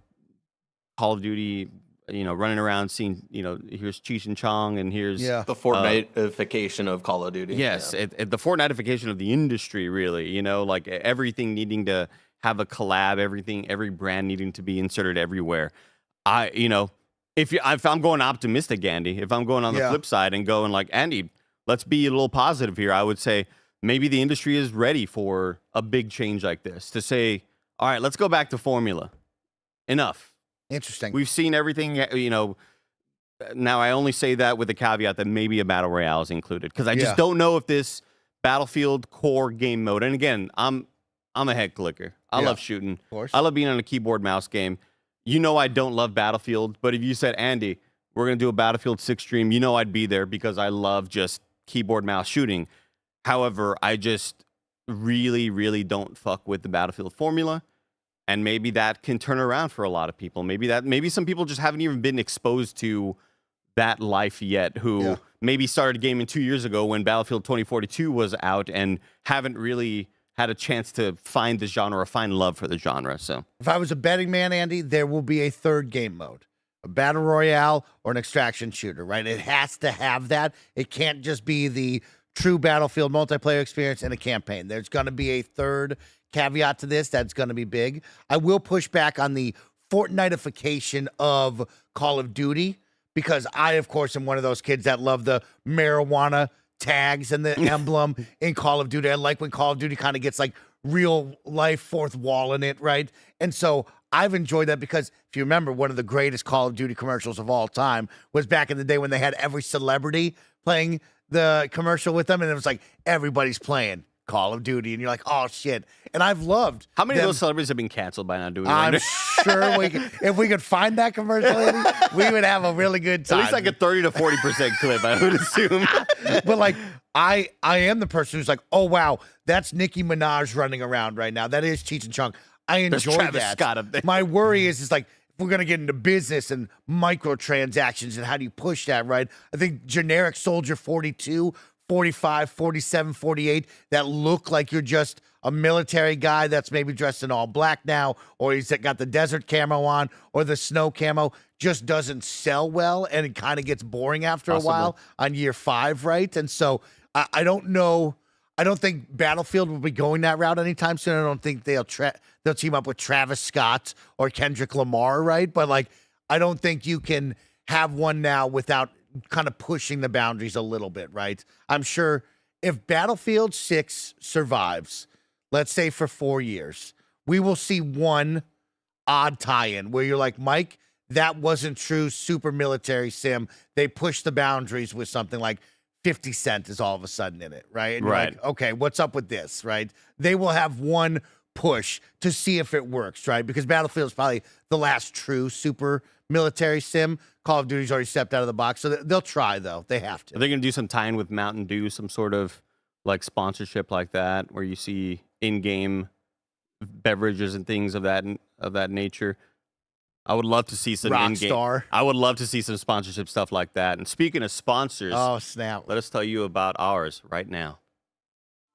Call of Duty, running around seeing, here's Cheech and Chong and here's the Fortnite-ification of Call of Duty. Yes, the Fortnite-ification of the industry, really. Everything needing to have a collab, every brand needing to be inserted everywhere. If I'm going optimistic, Andy, if I'm going on the flip side and going like, Andy, let's be a little positive here, I would say maybe the industry is ready for a big change like this to say, all right, let's go back to formula. Enough. Interesting. We've seen everything, now I only say that with the caveat that maybe a battle royale is included because I just don't know if this Battlefield core game mode, and again, I'm a head clicker. I love shooting. Of course. I love being on a keyboard mouse game. I don't love Battlefield, but if you said, Andy, we're going to do a Battlefield 6 stream, I'd be there because I love just keyboard mouse shooting. However, I just really, really don't fuck with the Battlefield formula. And maybe that can turn around for a lot of people. Maybe some people just haven't even been exposed to that life yet, who maybe started gaming 2 years ago when Battlefield 2042 was out and haven't really had a chance to find the genre or find love for the genre. So if I was a betting man, Andy, there will be a third game mode, a battle royale or an extraction shooter, right? It has to have that. It can't just be the true Battlefield multiplayer experience in a campaign. There's going to be a third caveat to this that's going to be big. I will push back on the Fortnite-ification of Call of Duty because I, of course, am one of those kids that love the marijuana tags and the emblem in Call of Duty. I like when Call of Duty kind of gets like real life fourth wall in it, right? And so I've enjoyed that because if you remember, one of the greatest Call of Duty commercials of all time was back in the day when they had every celebrity playing the commercial with them, and it was like everybody's playing Call of Duty, and you're like, oh shit. And I've loved how many them. of those celebrities have been canceled by now? Do we I'm wonder? sure if we could find that commercial, Andy, we would have a really good time. At least like a 30 to 40% clip, I would assume. But like, I am the person who's like, oh wow, that's Nicki Minaj running around right now. That is Cheech and Chong. I enjoy Travis that. Scott up there. My worry is like, if we're gonna get into business and microtransactions and how do you push that, right? I think generic Soldier 42, 45, 47, 48 that look like you're just a military guy that's maybe dressed in all black now, or he's got the desert camo on or the snow camo, just doesn't sell well, and it kind of gets boring after a while on year 5, right? And so I don't know. I don't think Battlefield will be going that route anytime soon. I don't think they'll team up with Travis Scott or Kendrick Lamar, right? But like, I don't think you can have one now without kind of pushing the boundaries a little bit, right? I'm sure if Battlefield 6 survives, let's say for 4 years, we will see one odd tie-in where you're like, Mike, that wasn't true super military sim. They pushed the boundaries with something like 50 Cent is all of a sudden in it, right? And you're Right. like, okay, what's up with this, right? They will have one push to see if it works, right? Because Battlefield is probably the last true super military sim. Call of Duty's already stepped out of the box, so they'll try, though. They have to. Are they going to do some tie-in with Mountain Dew, some sort of like sponsorship like that, where you see in-game beverages and things of that nature? I would love to see some in-game. Rockstar. I would love to see some sponsorship stuff like that. And speaking of sponsors, Oh, snap. let us tell you about ours right now.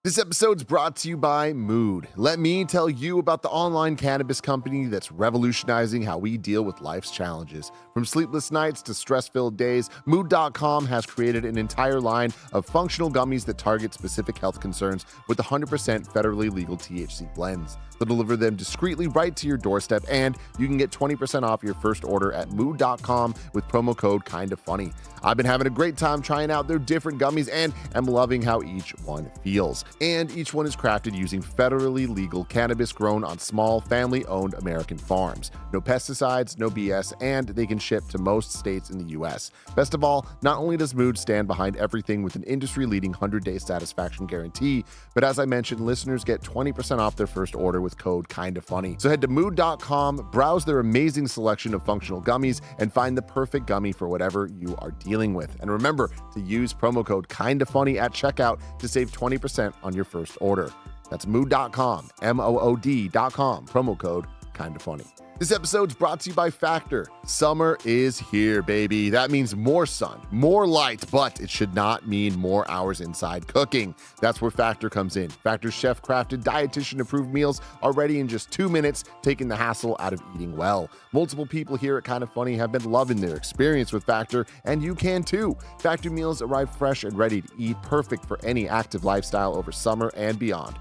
This episode's brought to you by Mood. Let me tell you about the online cannabis company that's revolutionizing how we deal with life's challenges. From sleepless nights to stress-filled days, Mood.com has created an entire line of functional gummies that target specific health concerns with 100% federally legal THC blends. They'll deliver them discreetly right to your doorstep, and you can get 20% off your first order at Mood.com with promo code KINDAFUNNY. I've been having a great time trying out their different gummies and am loving how each one feels. And each one is crafted using federally legal cannabis grown on small, family-owned American farms. No pesticides, no BS, and they can ship to most states in the U.S. Best of all, not only does Mood stand behind everything with an industry-leading 100-day satisfaction guarantee, but as I mentioned, listeners get 20% off their first order with code KINDAFUNNY. So head to Mood.com, browse their amazing selection of functional gummies, and find the perfect gummy for whatever you are dealing with. And remember to use promo code KINDAFUNNY at checkout to save 20% on your first order. That's Mood.com, MOOD.com, promo code KINDAFUNNY. This episode's brought to you by Factor. Summer is here, baby. That means more sun, more light, but it should not mean more hours inside cooking. That's where Factor comes in. Factor's chef-crafted, dietitian-approved meals are ready in just 2 minutes, taking the hassle out of eating well. Multiple people here at Kinda Funny have been loving their experience with Factor, and you can too. Factor meals arrive fresh and ready to eat, perfect for any active lifestyle over summer and beyond.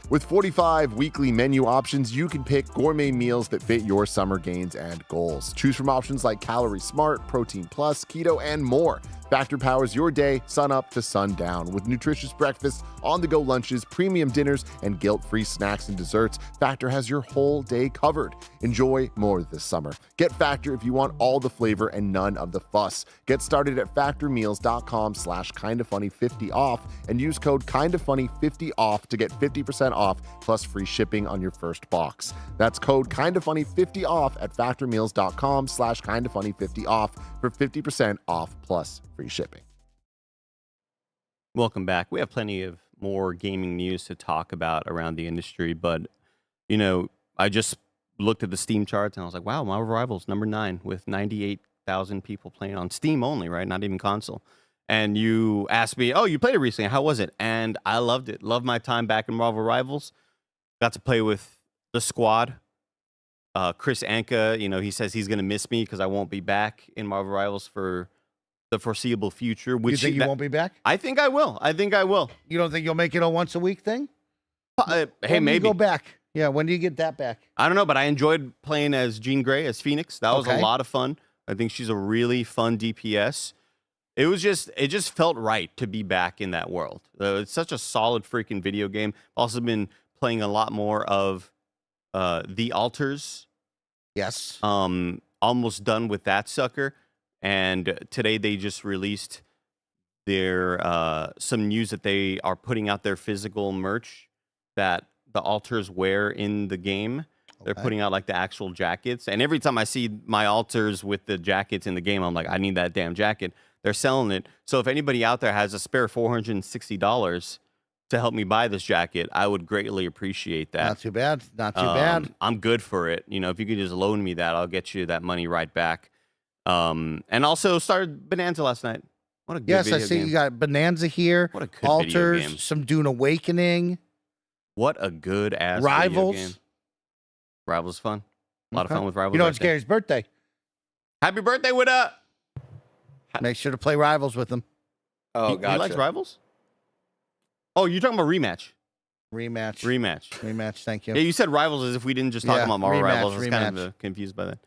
With 45 weekly menu options, you can pick gourmet meals that fit your summer gains and goals. Choose from options like Calorie Smart, Protein Plus, Keto, and more. Factor powers your day, sun up to sundown. With nutritious breakfasts, on-the-go lunches, premium dinners, and guilt-free snacks and desserts, Factor has your whole day covered. Enjoy more this summer. Get Factor if you want all the flavor and none of the fuss. Get started at factormeals.com/kindafunny50 off and use code kindafunny50 off to get 50% off plus free shipping on your first box. That's code kindafunny50 off at factormeals.com/kindafunny50 off for 50% off plus free shipping. Welcome back. We have plenty of more gaming news to talk about around the industry, but I just looked at the Steam charts and I was like, wow, Marvel Rivals number 9 with 98,000 people playing on Steam only, right? Not even console. And you asked me, oh, you played it recently. How was it? And I loved it. Loved my time back in Marvel Rivals. Got to play with the squad. Chris Anka, he says he's going to miss me because I won't be back in Marvel Rivals for the foreseeable future. You think you won't be back? I think I will. You don't think you'll make it a once a week thing? Hey, When do maybe. you go back? Yeah, when do you get that back? I don't know, but I enjoyed playing as Jean Grey, as Phoenix. That was a Okay. lot of fun. I think she's a really fun DPS. It just felt right to be back in that world. It's such a solid freaking video game. Also been playing a lot more of The Altars. Yes. Almost done with that sucker. And today they just released their some news that they are putting out their physical merch that the altars wear in the game. They're Okay. putting out like the actual jackets. And every time I see my altars with the jackets in the game, I'm like, I need that damn jacket. They're selling it. So if anybody out there has a spare $460 to help me buy this jacket, I would greatly appreciate that. Not too bad. Not too bad. I'm good for it. If you could just loan me that, I'll get you that money right back. And also started Bonanza last night. What a good Yes, video I see game. you got Bonanza here. What a good video Altars, game. some Dune Awakening. What a good ass Rivals. video game. Rivals is fun. A lot of Okay. fun with Rivals. You know, right it's there. Gary's birthday. Happy birthday with Make sure to play Rivals with him. Oh, he gotcha. likes Rivals? Oh, you're talking about rematch. Rematch. Thank you. Yeah, you said Rivals as if we didn't just talk Yeah, about Marvel rematch, Rivals. I was kind rematch. of confused by that.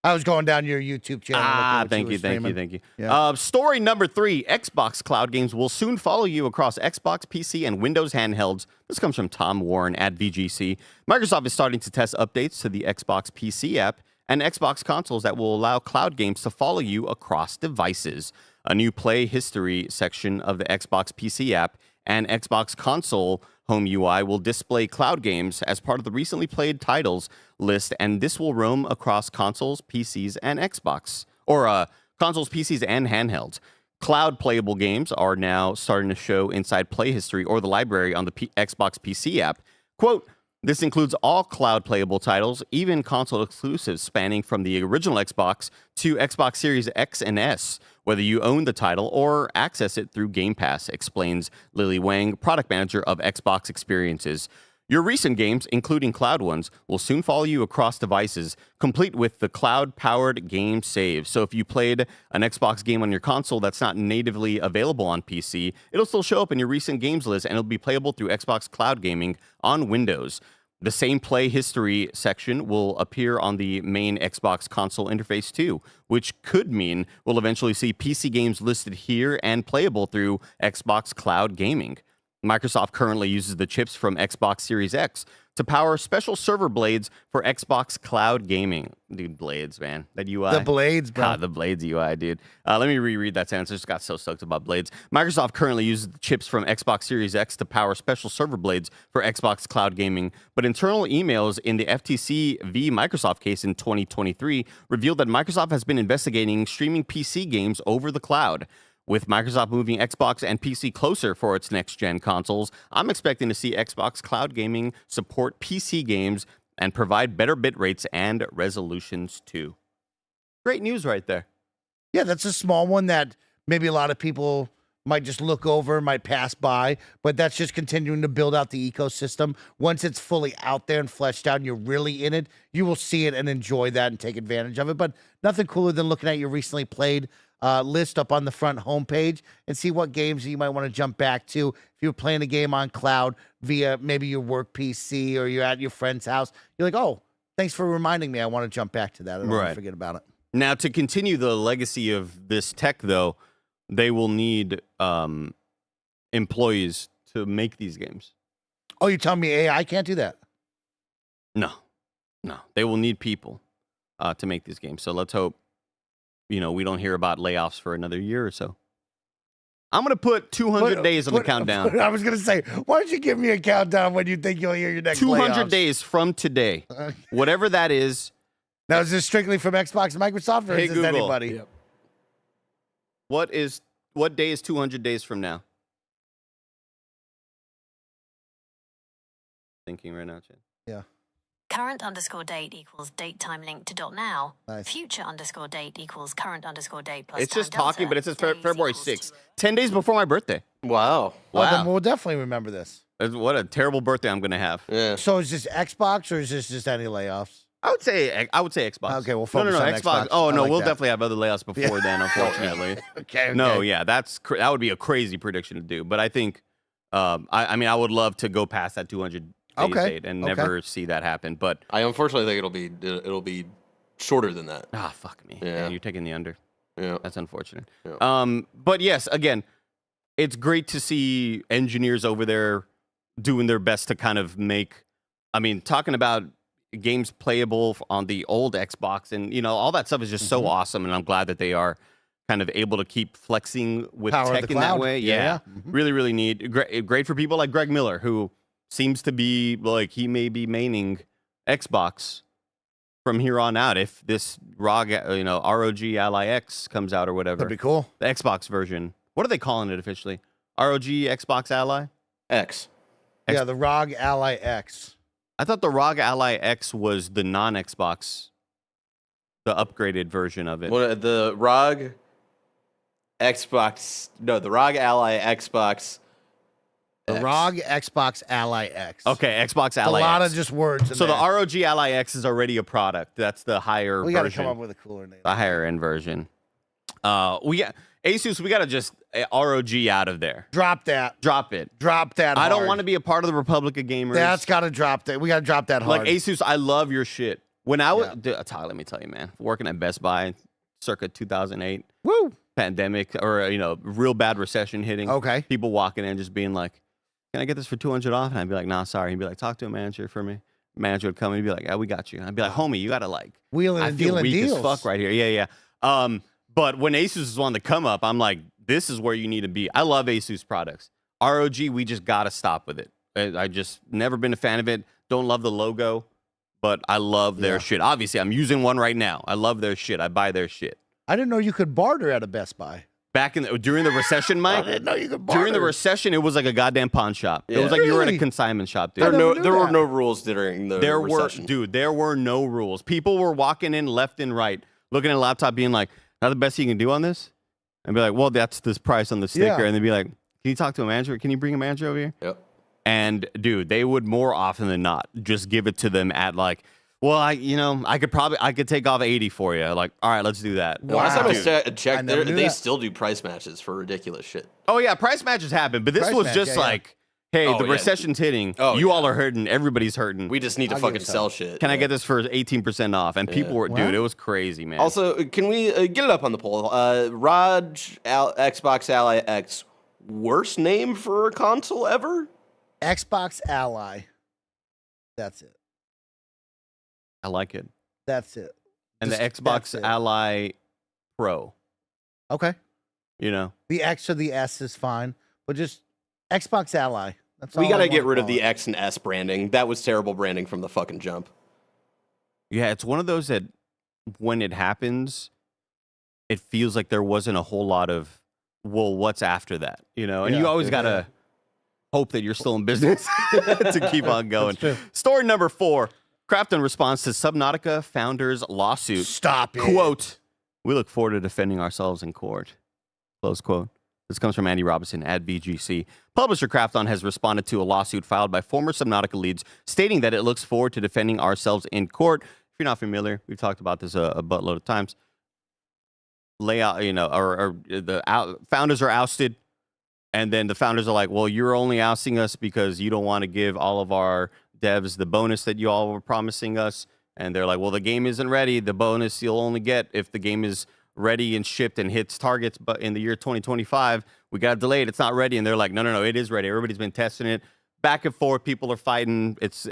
I was going down your YouTube channel. Thank you. Yeah. Story number 3, Xbox Cloud games will soon follow you across Xbox, PC, and Windows handhelds. This comes from Tom Warren at VGC. Microsoft is starting to test updates to the Xbox PC app and Xbox consoles that will allow cloud games to follow you across devices. A new play history section of the Xbox PC app and Xbox console home UI will display cloud games as part of the recently played titles list, and this will roam across consoles, PCs, and Xbox, or consoles, PCs, and handhelds. Cloud playable games are now starting to show inside play history or the library on the Xbox PC app. Quote, this includes all cloud playable titles, even console exclusives spanning from the original Xbox to Xbox Series X and S, whether you own the title or access it through Game Pass, explains Lily Wang, product manager of Xbox Experiences. Your recent games, including cloud ones, will soon follow you across devices, complete with the cloud-powered game save. So if you played an Xbox game on your console that's not natively available on PC, it'll still show up in your recent games list, and it'll be playable through Xbox Cloud Gaming on Windows. The same play history section will appear on the main Xbox console interface too, which could mean we'll eventually see PC games listed here and playable through Xbox Cloud Gaming. Microsoft currently uses the chips from Xbox Series X to power special server blades for Xbox Cloud Gaming. Dude, blades, man. That UI. The blades, bro. The blades UI, dude. Let me reread that sentence. I just got so stoked about blades. Microsoft currently uses the chips from Xbox Series X to power special server blades for Xbox Cloud Gaming, but internal emails in the FTC v. Microsoft case in 2023 revealed that Microsoft has been investigating streaming PC games over the cloud. With Microsoft moving Xbox and PC closer for its next-gen consoles, I'm expecting to see Xbox Cloud Gaming support PC games and provide better bit rates and resolutions too. Great news right there. Yeah, that's a small one that maybe a lot of people might just look over, might pass by, but that's just continuing to build out the ecosystem. Once it's fully out there and fleshed out and you're really in it, you will see it and enjoy that and take advantage of it. But nothing cooler than looking at your recently played list up on the front homepage and see what games you might want to jump back to. If you're playing a game on cloud via maybe your work PC or you're at your friend's house, you're like, oh, thanks for reminding me. I want to jump back to that. I don't want to forget about it. Now, to continue the legacy of this tech, though, they will need employees to make these games. Oh, you're telling me AI can't do that? No. They will need people to make these games. So let's hope, we don't hear about layoffs for another year or so. I'm going to put 200 days on the countdown. I was going to say, why don't you give me a countdown when you think you'll hear your next 200 layoffs? days from today. Whatever that is. Now, is this strictly from Xbox and Microsoft, or is this Google. anybody? Yep. What day is 200 days from now? Thinking right now, Chad. Yeah. Current_date equals date time linked to .now. Nice. Future_date equals current_date plus It's just time delta. talking, but it says Days February equals 6th. to- 10 days before my birthday. Wow. Oh, then we'll definitely remember this. What a terrible birthday I'm going to have. Yeah. So is this Xbox, or is this just any layoffs? I would say Xbox. Okay, we'll no, focus on Xbox. Oh, I no, like we'll that. definitely have other layoffs before then, unfortunately. Okay. No, yeah, that would be a crazy prediction to do. But I think, I would love to go past that 200 days date and never see that happen. But I unfortunately think it'll be shorter than that. fuck me. Yeah. You're taking the under. Yeah. That's unfortunate. Yeah. But yes, again, it's great to see engineers over there doing their best to kind of make, talking about games playable on the old Xbox and, all that stuff is just so awesome. And I'm glad that they are kind of able to keep flexing with Power of tech the in that cloud. way. Yeah. Really, really neat. Great for people like Greg Miller, who seems to be like, he may be maining Xbox from here on out if this ROG Ally X comes out or whatever. That'd be cool. The Xbox version. What are they calling it officially? ROG Xbox Ally? X. Yeah, the ROG Ally X. I thought the ROG Ally X was the non-Xbox, the upgraded version of it. What the ROG Xbox? No, the ROG Ally Xbox. The X. ROG Xbox Ally X. Okay, Xbox A Ally lot X. of just words. In So the there. ROG Ally X is already a product. That's the higher We got to version. come up with a cooler name. The higher end version. Asus, we got to just ROG out of there. Drop that. Drop it. Drop that. I don't hard. want to be a part of the Republic of Gamers. That's got to drop that. We got to drop that hard. like Asus, I love your shit. When I was, Tyler, let me tell you, man, working at Best Buy, circa 2008, Woo. pandemic or real bad recession hitting. Okay. People walking in just being like, "Can I get this for $200 off?" And I'd be like, "Nah, sorry." He'd be like, "Talk to a manager for me." Manager would come and he'd be like, "Yeah, we got you." I'd be like, "Homie, you gotta like Wheeling I and feel dealing weak deals. as fuck right here." Yeah. But when Asus was on the come up, I'm like, this is where you need to be. I love Asus products. ROG, we just gotta stop with it. I just never been a fan of it. Don't love the logo, but I love their shit. Obviously, I'm using one right now. I love their shit. I buy their shit. I didn't know you could barter at a Best Buy. Back during the recession, Mike. I didn't know you could barter. During the recession, it was like a goddamn pawn shop. It Yeah. was like you were at a Really? consignment shop, dude. I never knew There were that. no rules during the recession. There were no rules. People were walking in left and right, looking at a laptop, being like, "Not the best you can do on this?" And be like, "Well, that's this price on the sticker." Yeah. And they'd be like, "Can you talk to a manager? Can you bring a manager over here?" Yep. And dude, they would more often than not just give it to them at like, "Well, I could take off 80 for you." Like, all right, let's do that. The last time I Dude. checked, never knew they that. still do price matches for ridiculous shit. Oh yeah, price matches happen, but this Price was match, just yeah. like, hey, Oh, the yeah. recession's hitting. Oh, you yeah. all are hurting. Everybody's hurting. We just need to I'll give fucking it some. sell shit. Can I get this for 18% off? And people were, Well- dude, it was crazy, man. Also, can we get it up on the poll? Xbox Ally X, worst name for a console ever? Xbox Ally. That's it. I like it. That's it. And the Just- Xbox that's it. Ally Pro, Okay. The The X or the S is fine, but just Xbox Ally. That's all We got I to get wanna rid of call the it. X and S branding. That was terrible branding from the fucking jump. yeah, it's one of those that when it happens, it feels like there wasn't a whole lot of, well, what's after that? And Yeah, you always yeah, got to hope that you're still in business to keep on going. true. Story number 4. Krafton responds to Subnautica founders' lawsuit. Stop it. Quote, "We look forward to defending ourselves in court." Close quote. This comes from Andy Robinson at VGC. Publisher Krafton has responded to a lawsuit filed by former Subnautica leads, stating that it looks forward to defending ourselves in court. If you're not familiar, we've talked about this a buttload of times. Founders are ousted, and then the founders are like, "Well, you're only ousting us because you don't want to give all of our devs the bonus that you all were promising us." And they're like, "Well, the game isn't ready. The bonus you'll only get if the game is ready and shipped and hits targets, but in the year 2025, we got delayed. It's not ready." And they're like, no, it is ready. Everybody's been testing it. Back and forth, people are fighting. It's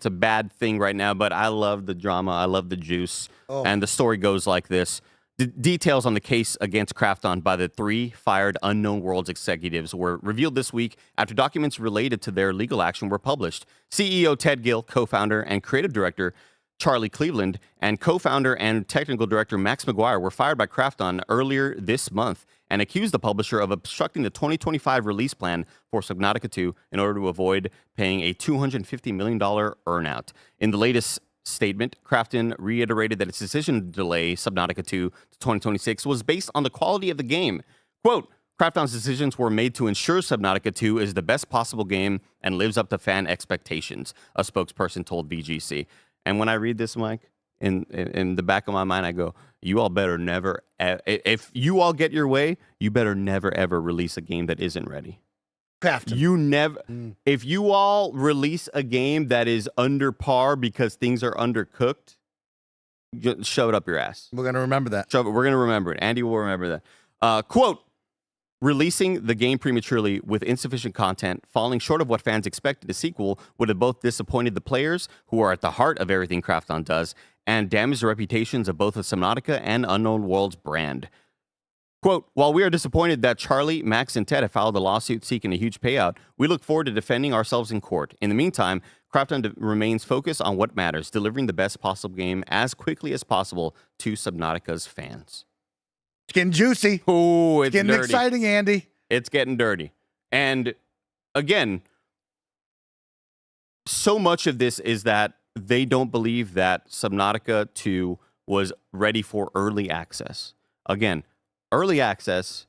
a bad thing right now, but I love the drama. I love the juice. And the story goes like this. The details on the case against Krafton by the 3 fired Unknown Worlds executives were revealed this week after documents related to their legal action were published. CEO Ted Gill, co-founder and creative director Charlie Cleveland, and co-founder and technical director Max McGuire were fired by Krafton earlier this month and accused the publisher of obstructing the 2025 release plan for Subnautica 2 in order to avoid paying a $250 million earnout. In the latest statement, Krafton reiterated that its decision to delay Subnautica 2 to 2026 was based on the quality of the game. Quote, "Krafton's decisions were made to ensure Subnautica 2 is the best possible game and lives up to fan expectations," a spokesperson told VGC. And when I read this, Mike, in the back of my mind, I go, you all better never, if you all get your way, you better never, ever release a game that isn't ready. Krafton. You never, if you all release a game that is under par because things are undercooked, just shove it up your ass. We're going to remember that. We're going to remember it. Andy will remember that. Quote, "Releasing the game prematurely with insufficient content, falling short of what fans expected a sequel, would have both disappointed the players, who are at the heart of everything Krafton does, and damaged the reputations of both the Subnautica and Unknown Worlds brand." Quote, "While we are disappointed that Charlie, Max, and Ted have filed a lawsuit seeking a huge payout, we look forward to defending ourselves in court. In the meantime, Krafton remains focused on what matters, delivering the best possible game as quickly as possible to Subnautica's fans." It's getting juicy. Oh, it's Getting dirty. exciting, Andy. It's getting dirty. And again, so much of this is that they don't believe that Subnautica 2 was ready for early access. Again, early access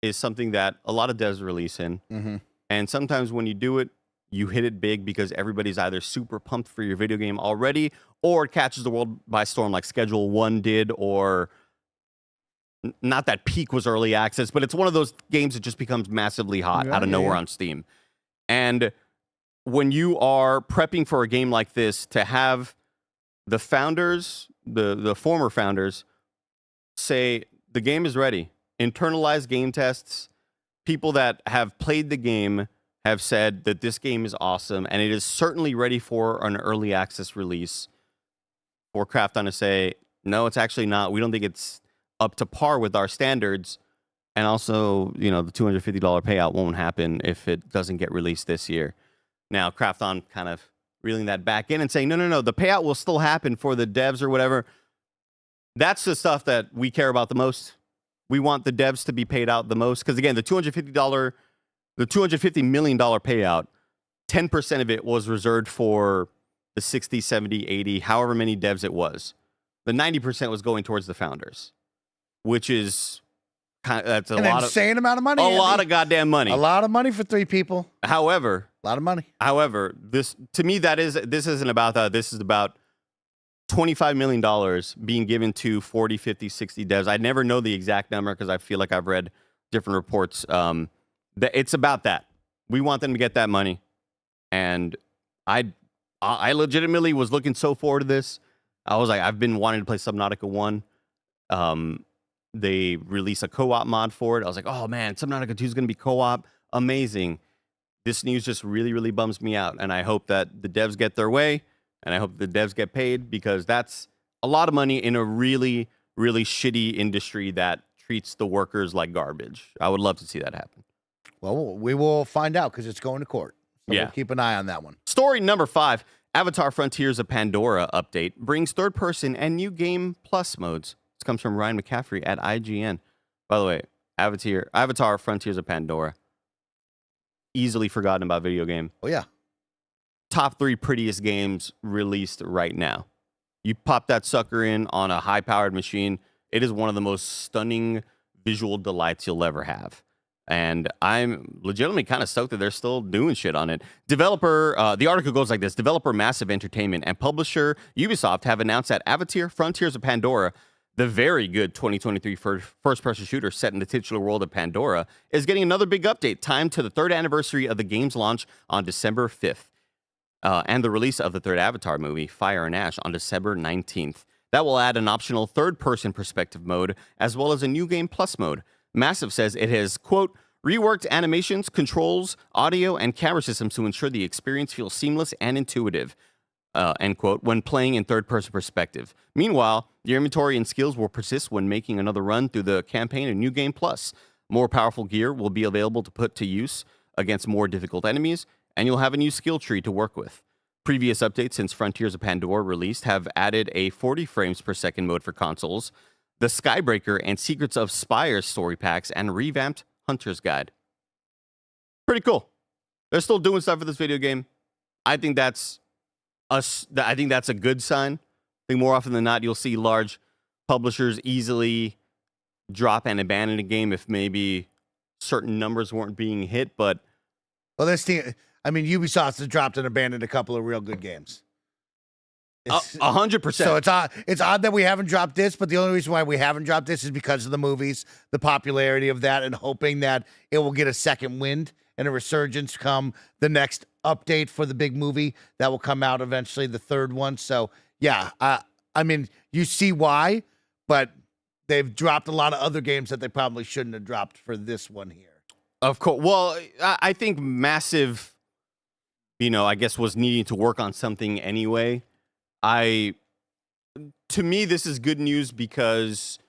is something that a lot of devs release in. Mm-hmm. And sometimes when you do it, you hit it big because everybody's either super pumped for your video game already, or it catches the world by storm like Schedule 1 did, or not that Peak was early access, but it's one of those games that just becomes massively hot out of nowhere on Steam. And when you are prepping for a game like this, to have the founders, the former founders, say the game is ready. Internalized game tests. People that have played the game have said that this game is awesome, and it is certainly ready for an early access release. For Krafton to say, no, it's actually not. We don't think it's up to par with our standards. And also, the $250 payout won't happen if it doesn't get released this year. Now, Krafton kind of reeling that back in and saying, no, the payout will still happen for the devs or whatever. That's the stuff that we care about the most. We want the devs to be paid out the most. Because again, the $250 million payout, 10% of it was reserved for the 60, 70, 80, however many devs it was. The 90% was going towards the founders, which is that's a lot insane amount of money. A lot of goddamn money. A lot of money for 3 people. However, a lot of money. However, this isn't about that. This is about $25 million being given to 40, 50, 60 devs. I never know the exact number because I feel like I've read different reports. It's about that. We want them to get that money. And I legitimately was looking so forward to this. I was like, I've been wanting to play Subnautica 1. They release a co-op mod for it. I was like, oh man, Subnautica 2 is going to be co-op. Amazing. This news just really, really bums me out. And I hope that the devs get their way. And I hope the devs get paid because that's a lot of money in a really, really shitty industry that treats the workers like garbage. I would love to see that happen. Well, we will find out because it's going to court. So Yeah. We'll keep an eye on that one. Story number 5. Avatar Frontiers of Pandora update brings third-person and new game plus modes. This comes from Ryan McCaffrey at IGN. By the way, Avatar Frontiers of Pandora. Easily forgotten about video game. Oh, yeah. Top 3 prettiest games released right now. You pop that sucker in on a high-powered machine. It is one of the most stunning visual delights you'll ever have. And I'm legitimately kind of stoked that they're still doing shit on it. Developer, the article goes like this. Developer Massive Entertainment and publisher Ubisoft have announced that Avatar Frontiers of Pandora, the very good 2023 first-person shooter set in the titular world of Pandora, is getting another big update, timed to the 3rd anniversary of the game's launch on December 5th. And the release of the 3rd Avatar movie, Fire and Ash, on December 19th. That will add an optional third-person perspective mode, as well as a new game plus mode. Massive says it has, quote, reworked animations, controls, audio, and camera systems to ensure the experience feels seamless and intuitive, end quote, when playing in third-person perspective. Meanwhile, your inventory and skills will persist when making another run through the campaign and New Game Plus. More powerful gear will be available to put to use against more difficult enemies, and you'll have a new skill tree to work with. Previous updates since Frontiers of Pandora released have added a 40 frames per second mode for consoles, the Skybreaker and Secrets of Spire story packs, and revamped Hunter's Guide. Pretty cool. They're still doing stuff for this video game. I think that's a good sign. I think more often than not, you'll see large publishers easily drop and abandon a game if maybe certain numbers weren't being hit. But this team, Ubisoft has dropped and abandoned a couple of real good games. 100%. So it's odd that we haven't dropped this, but the only reason why we haven't dropped this is because of the movies, the popularity of that, and hoping that it will get a second wind and a resurgence come the next update for the big movie that will come out eventually, the 3rd one. So, yeah, you see why, but they've dropped a lot of other games that they probably shouldn't have dropped for this one here. Of course. Well, I think Massive, I guess was needing to work on something anyway. To me, this is good news because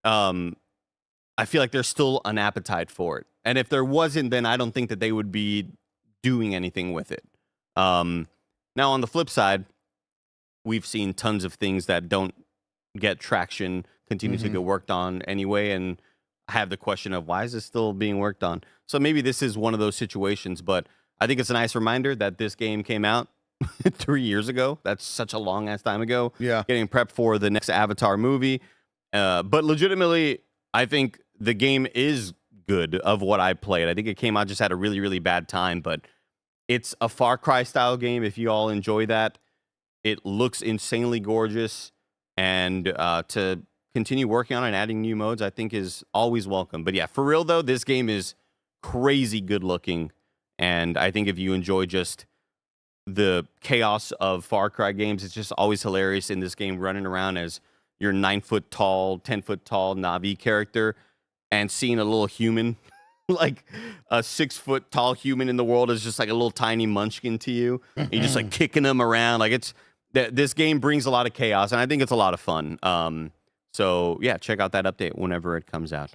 I feel like there's still an appetite for it. And if there wasn't, then I don't think that they would be doing anything with it. Now, on the flip side, we've seen tons of things that don't get traction, continue to get worked on anyway, and I have the question of why is this still being worked on? So maybe this is one of those situations, but I think it's a nice reminder that this game came out 3 years ago. That's such a long ass time ago. Yeah. Getting prepped for the next Avatar movie. But legitimately, I think the game is good of what I played. I think it came out just had a really, really bad time, but it's a Far Cry style game. If you all enjoy that, it looks insanely gorgeous. And to continue working on it and adding new modes, I think is always welcome. But yeah, for real though, this game is crazy good looking. And I think if you enjoy just the chaos of Far Cry games. It's just always hilarious in this game running around as your 9-foot tall, 10-foot tall Navi character and seeing a little human, like a 6-foot tall human in the world is just like a little tiny munchkin to you. And you're just like kicking them around. Like this game brings a lot of chaos and I think it's a lot of fun. So yeah, check out that update whenever it comes out.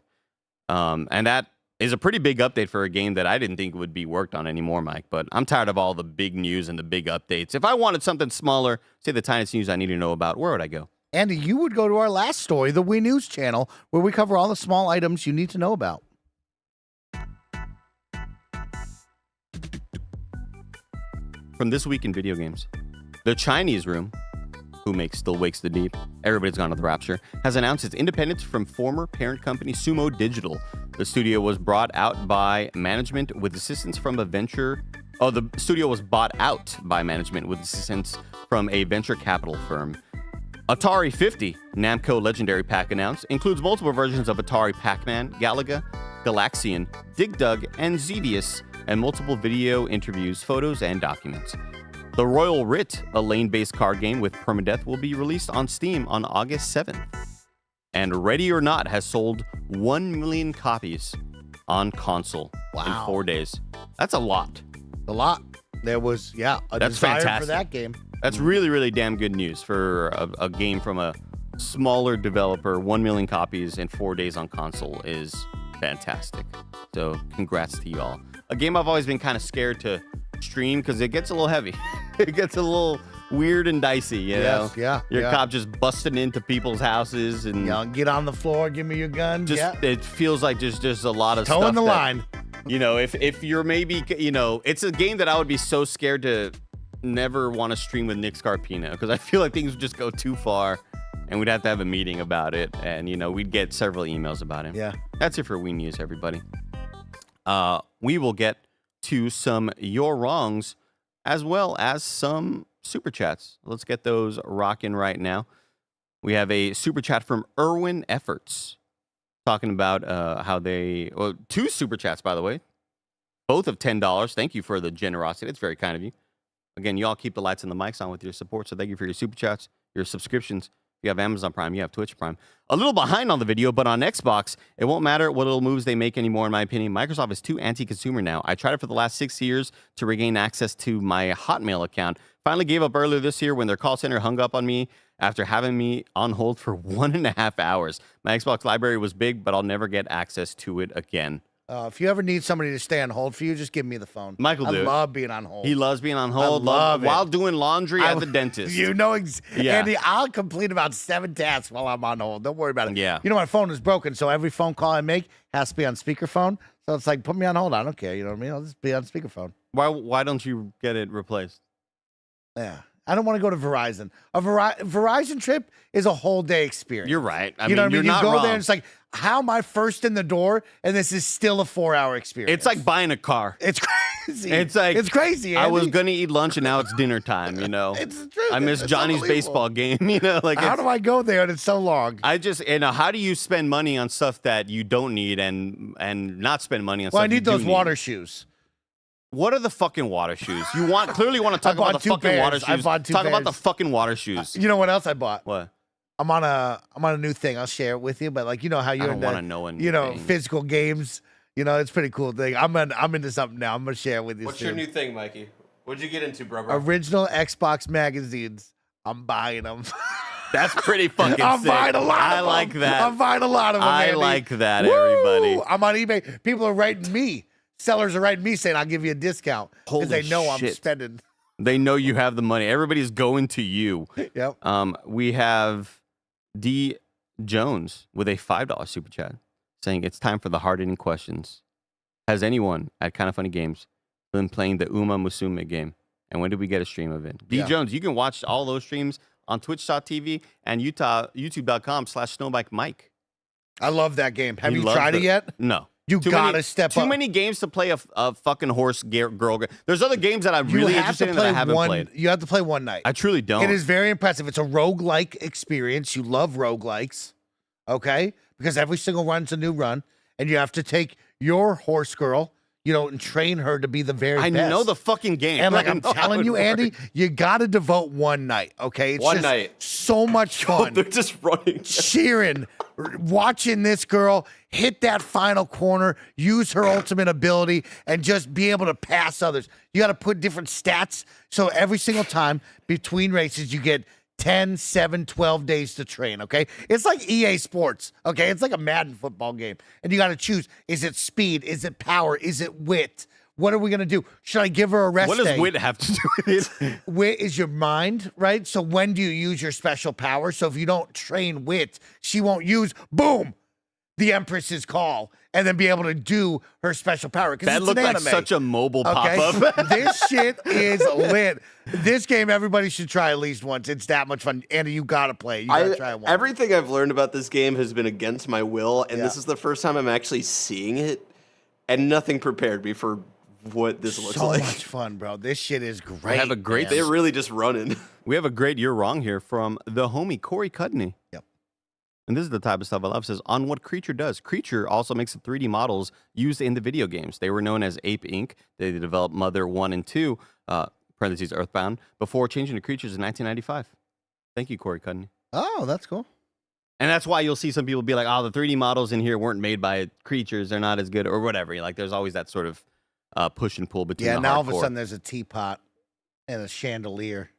And that is a pretty big update for a game that I didn't think would be worked on anymore, Mike. But I'm tired of all the big news and the big updates. If I wanted something smaller, say the tiniest news I need to know about, where would I go? Andy, you would go to our last story, the Wii News channel, where we cover all the small items you need to know about. From This Week in Video Games, the Chinese Room, who makes Still Wakes the Deep, everybody's gone to the rapture, has announced its independence from former parent company Sumo Digital. The studio was brought out by management with assistance from a venture... Oh, the studio was bought out by management with assistance from a venture capital firm. Atari 50, Namco Legendary Pack announced, includes multiple versions of Atari Pac-Man, Galaga, Galaxian, Dig Dug, and Xevious, and multiple video, interviews, photos, and documents. The Royal Writ, a lane-based card game with permadeath, will be released on Steam on August 7th. And Ready or Not has sold 1 million copies on console in 4 days. That's a lot. A lot. There was, a That's desire fantastic. for that game. That's really, really damn good news for a game from a smaller developer. 1 million copies in 4 days on console is fantastic. So congrats to y'all. A game I've always been kind of scared to stream because it gets a little heavy. It gets a little weird and dicey, you know? Your cop just busting into people's houses and get on the floor, give me your gun. It feels like there's a lot of Towing stuff the that, line. You know, if you're maybe, it's a game that I would be so scared to never want to stream with Nick Scarpino because I feel like things would just go too far and we'd have to have a meeting about it and, we'd get several emails about it. Yeah. That's it for Wii News, everybody. We will get to some Your Wrongs as well as some Super Chats. Let's get those rocking right now. We have a Super Chat from Erwin Efforts talking about how two Super Chats, by the way, both of $10. Thank you for the generosity. It's very kind of you. Again, you all keep the lights and the mics on with your support, so thank you for your Super Chats, your subscriptions. You have Amazon Prime, you have Twitch Prime. A little behind on the video, but on Xbox, it won't matter what little moves they make anymore, in my opinion. Microsoft is too anti-consumer now. I tried it for the last 6 years to regain access to my Hotmail account. Finally gave up earlier this year when their call center hung up on me after having me on hold for 1.5 hours. My Xbox library was big, but I'll never get access to it again. If you ever need somebody to stay on hold for you, just give me the phone. Michael, I love being on hold. He loves being on hold. I love it. While doing laundry at the dentist. Andy, I'll complete about 7 tasks while I'm on hold. Don't worry about it. Yeah. My phone is broken, so every phone call I make has to be on speakerphone. So it's like, put me on hold. I don't care. You know what I mean? I'll just be on speakerphone. Why don't you get it replaced? Yeah. I don't want to go to Verizon. A Verizon trip is a whole day experience. You're right. You know what I mean? You're You not go wrong. there and it's like, how am I first in the door? And this is still a 4-hour experience. It's like buying a car. It's crazy. It's crazy. I Andy. was gonna eat lunch and now it's dinner time. It's the truth. I miss It's Johnny's unbelievable. baseball game. How do I go there and it's so long? I just how do you spend money on stuff that you don't need and not spend money on stuff Well, I you need do those water shoes. What are the fucking water shoes? You clearly want to talk about the fucking water shoes. I bought 2 Talk about pairs. the fucking water shoes. You know what else I bought? What? I'm on a new thing. I'll share it with you. But how you're I don't into, want to know anything. physical games. It's a pretty cool thing. I'm into something now. I'm gonna share it with you. What's soon. your new thing, Mikey? What'd you get into, bro? Original Xbox magazines. I'm buying them. That's pretty fucking I'm sick. buying a lot of them. I like that. I'm buying a lot of them. I Andy. like that, Woo! everybody. I'm on eBay. People are writing me. Sellers are writing me saying I'll give you a discount Holy because they know I'm shit. spending. They know you have the money. Everybody's going to you. Yep. We have D. Jones with a $5 super chat saying it's time for the hard-hitting questions. Has anyone at Kind of Funny Games been playing the Uma Musume game? And when did we get a stream of it? D. Yeah. Jones, you can watch all those streams on twitch.tv and youtube.com/snowbikemike. I love that game. Have He you loves tried it yet? No. You gotta step up. Too many games to play a fucking horse girl. There's other games that I'm You really have interested to in that I play haven't one. played. You have to play one night. I truly don't. It is very impressive. It's a roguelike experience. You love roguelikes, okay? Because every single run's a new run, and you have to take your horse girl, and train her to be the very I best. know the fucking game. And like I I'm know how telling it you, Andy, works. you got to devote one night, okay? It's One just night. so much fun. They're just running. Cheering, watching this girl hit that final corner, use her ultimate ability, and just be able to pass others. You got to put different stats. So every single time between races, you get 10, 7, 12 days to train, okay? It's like EA Sports, okay? It's like a Madden football game. And you got to choose, is it speed? Is it power? Is it wit? What are we going to do? Should I give her a rest What does day? wit have to do with it? Wit is your mind, right? So when do you use your special power? So if you don't train wit, she won't use, boom, the Empress's call, and then be able to do her special power. That it's looked an like anime. such a mobile Okay? pop-up. This shit is lit. This game, everybody should try at least once. It's that much fun. Andy, you gotta play. You gotta try it once. Everything I've learned about this game has been against my will, and this Yeah. is the first time I'm actually seeing it, and nothing prepared me for what this looks so like. much fun, bro. This shit is great. have a great- man. They're really just running. We have a great You're Wrong here from the homie Corey Cudney. Yep. And this is the type of stuff I love. It says, on what Creature does. Creature also makes the 3D models used in the video games. They were known as Ape Inc. They developed Mother 1 and 2, parentheses Earthbound, before changing to Creatures in 1995. Thank you, Corey Cudney. Oh, that's cool. And that's why you'll see some people be like, oh, the 3D models in here weren't made by Creatures. They're not as good or whatever. Like, there's always that sort of push and pull between Yeah, the now all of a hardcore. sudden there's a teapot and a chandelier.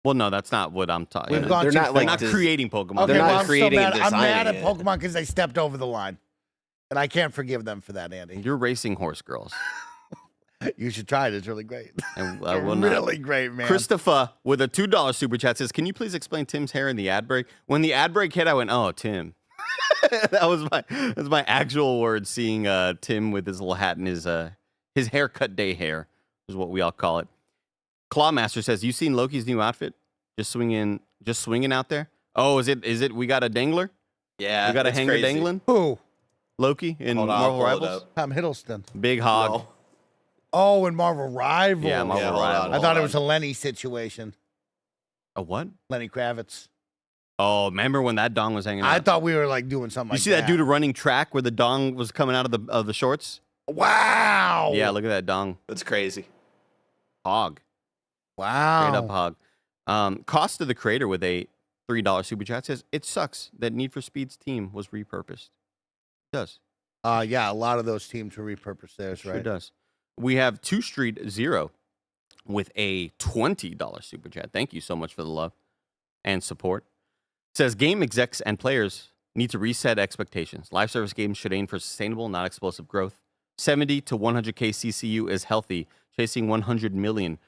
Well, no, that's not what I'm talking We've about. gone They're too not far. They're like not this- creating Pokemon. Okay, They're well, not I'm still creating mad. and I'm mad at designing it. Pokemon because they stepped over the line. And I can't forgive them for that, Andy. You're racing horse girls. You should try it. It's really great. And I will not. Really great, man. Christopher with a $2 super chat says, "Can you please explain Tim's hair in the ad break?" When the ad break hit, I went, "Oh, Tim." that was my actual word. Seeing Tim with his little hat and his haircut day hair is what we all call it. Clawmaster says, "You seen Loki's new outfit? Just swinging out there. Oh, is it? We got a dangler. Yeah, We got a it's hanger crazy. dangling. Who? Loki in Hold on, Marvel I'll pull it Rivals. up. Tom Hiddleston. Big hog. No. Oh, in Marvel Rivals. Yeah, Marvel hold on, Rivals. I thought it hold was a Lenny situation. A what? Lenny Kravitz. Oh, remember when that dong was hanging out? I thought we were like doing something You like see that dude running track where the dong was coming out of the shorts? Wow. Yeah, look at that dong. That's crazy. Hog. Wow. Straight up hog. Cost to the creator with a $3 super chat says, "It sucks that Need for Speed's team was repurposed." It does. Yeah, a lot of those teams were repurposed theirs, Sure right? does. We have 2 Street Zero with a $20 super chat. Thank you so much for the love and support. Says, game execs and players need to reset expectations. Live service games should aim for sustainable, not explosive growth. 70 to 100K CCU is healthy. Chasing 100 million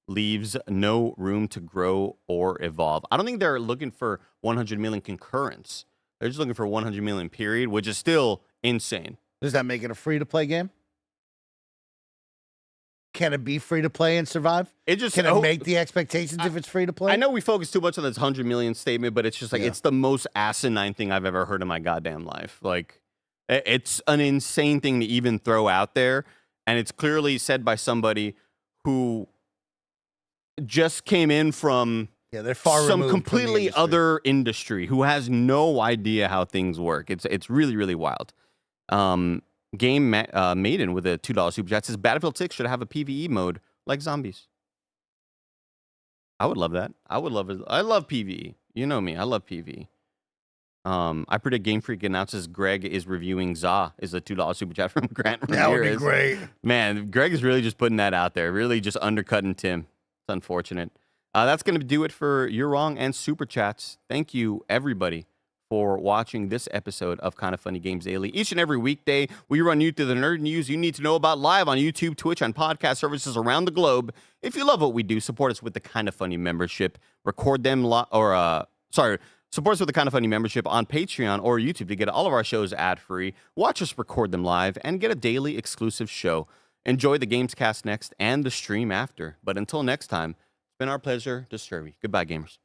leaves no room to grow or evolve. I don't think they're looking for 100 million concurrents. They're just looking for 100 million period, which is still insane. Does that make it a free-to-play game? Can it be free-to-play and survive? It just Can it make the expectations if it's free-to-play? I know we focus too much on this 100 million statement, but it's just like, Yeah. it's the most asinine thing I've ever heard in my goddamn life. Like, it's an insane thing to even throw out there. And it's clearly said by somebody who just came in from Yeah, they're far some removed from the completely industry. other industry, who has no idea how things work. It's really, really wild. Maiden with a $2 super chat says, Battlefield 6 should have a PvE mode like zombies. I would love that. I would love it. I love PvE. You know me. I love PvE. I predict Game Freak announces Greg is reviewing ZA is a $2 super chat from Grant That would be Ramirez. great. Man, Greg is really just putting that out there. Really just undercutting Tim. It's unfortunate. That's going to do it for You're Wrong and Super Chats. Thank you, everybody, for watching this episode of Kind of Funny Games Daily. Each and every weekday, we run you through the nerd news you need to know about live on YouTube, Twitch, and podcast services around the globe. If you love what we do, support us with the Kind of Funny membership. Support us with the Kind of Funny membership on Patreon or YouTube to get all of our shows ad-free. Watch us record them live and get a daily exclusive show. Enjoy the Gamescast next and the stream after. But until next time, it's been our pleasure to serve you. Goodbye, gamers.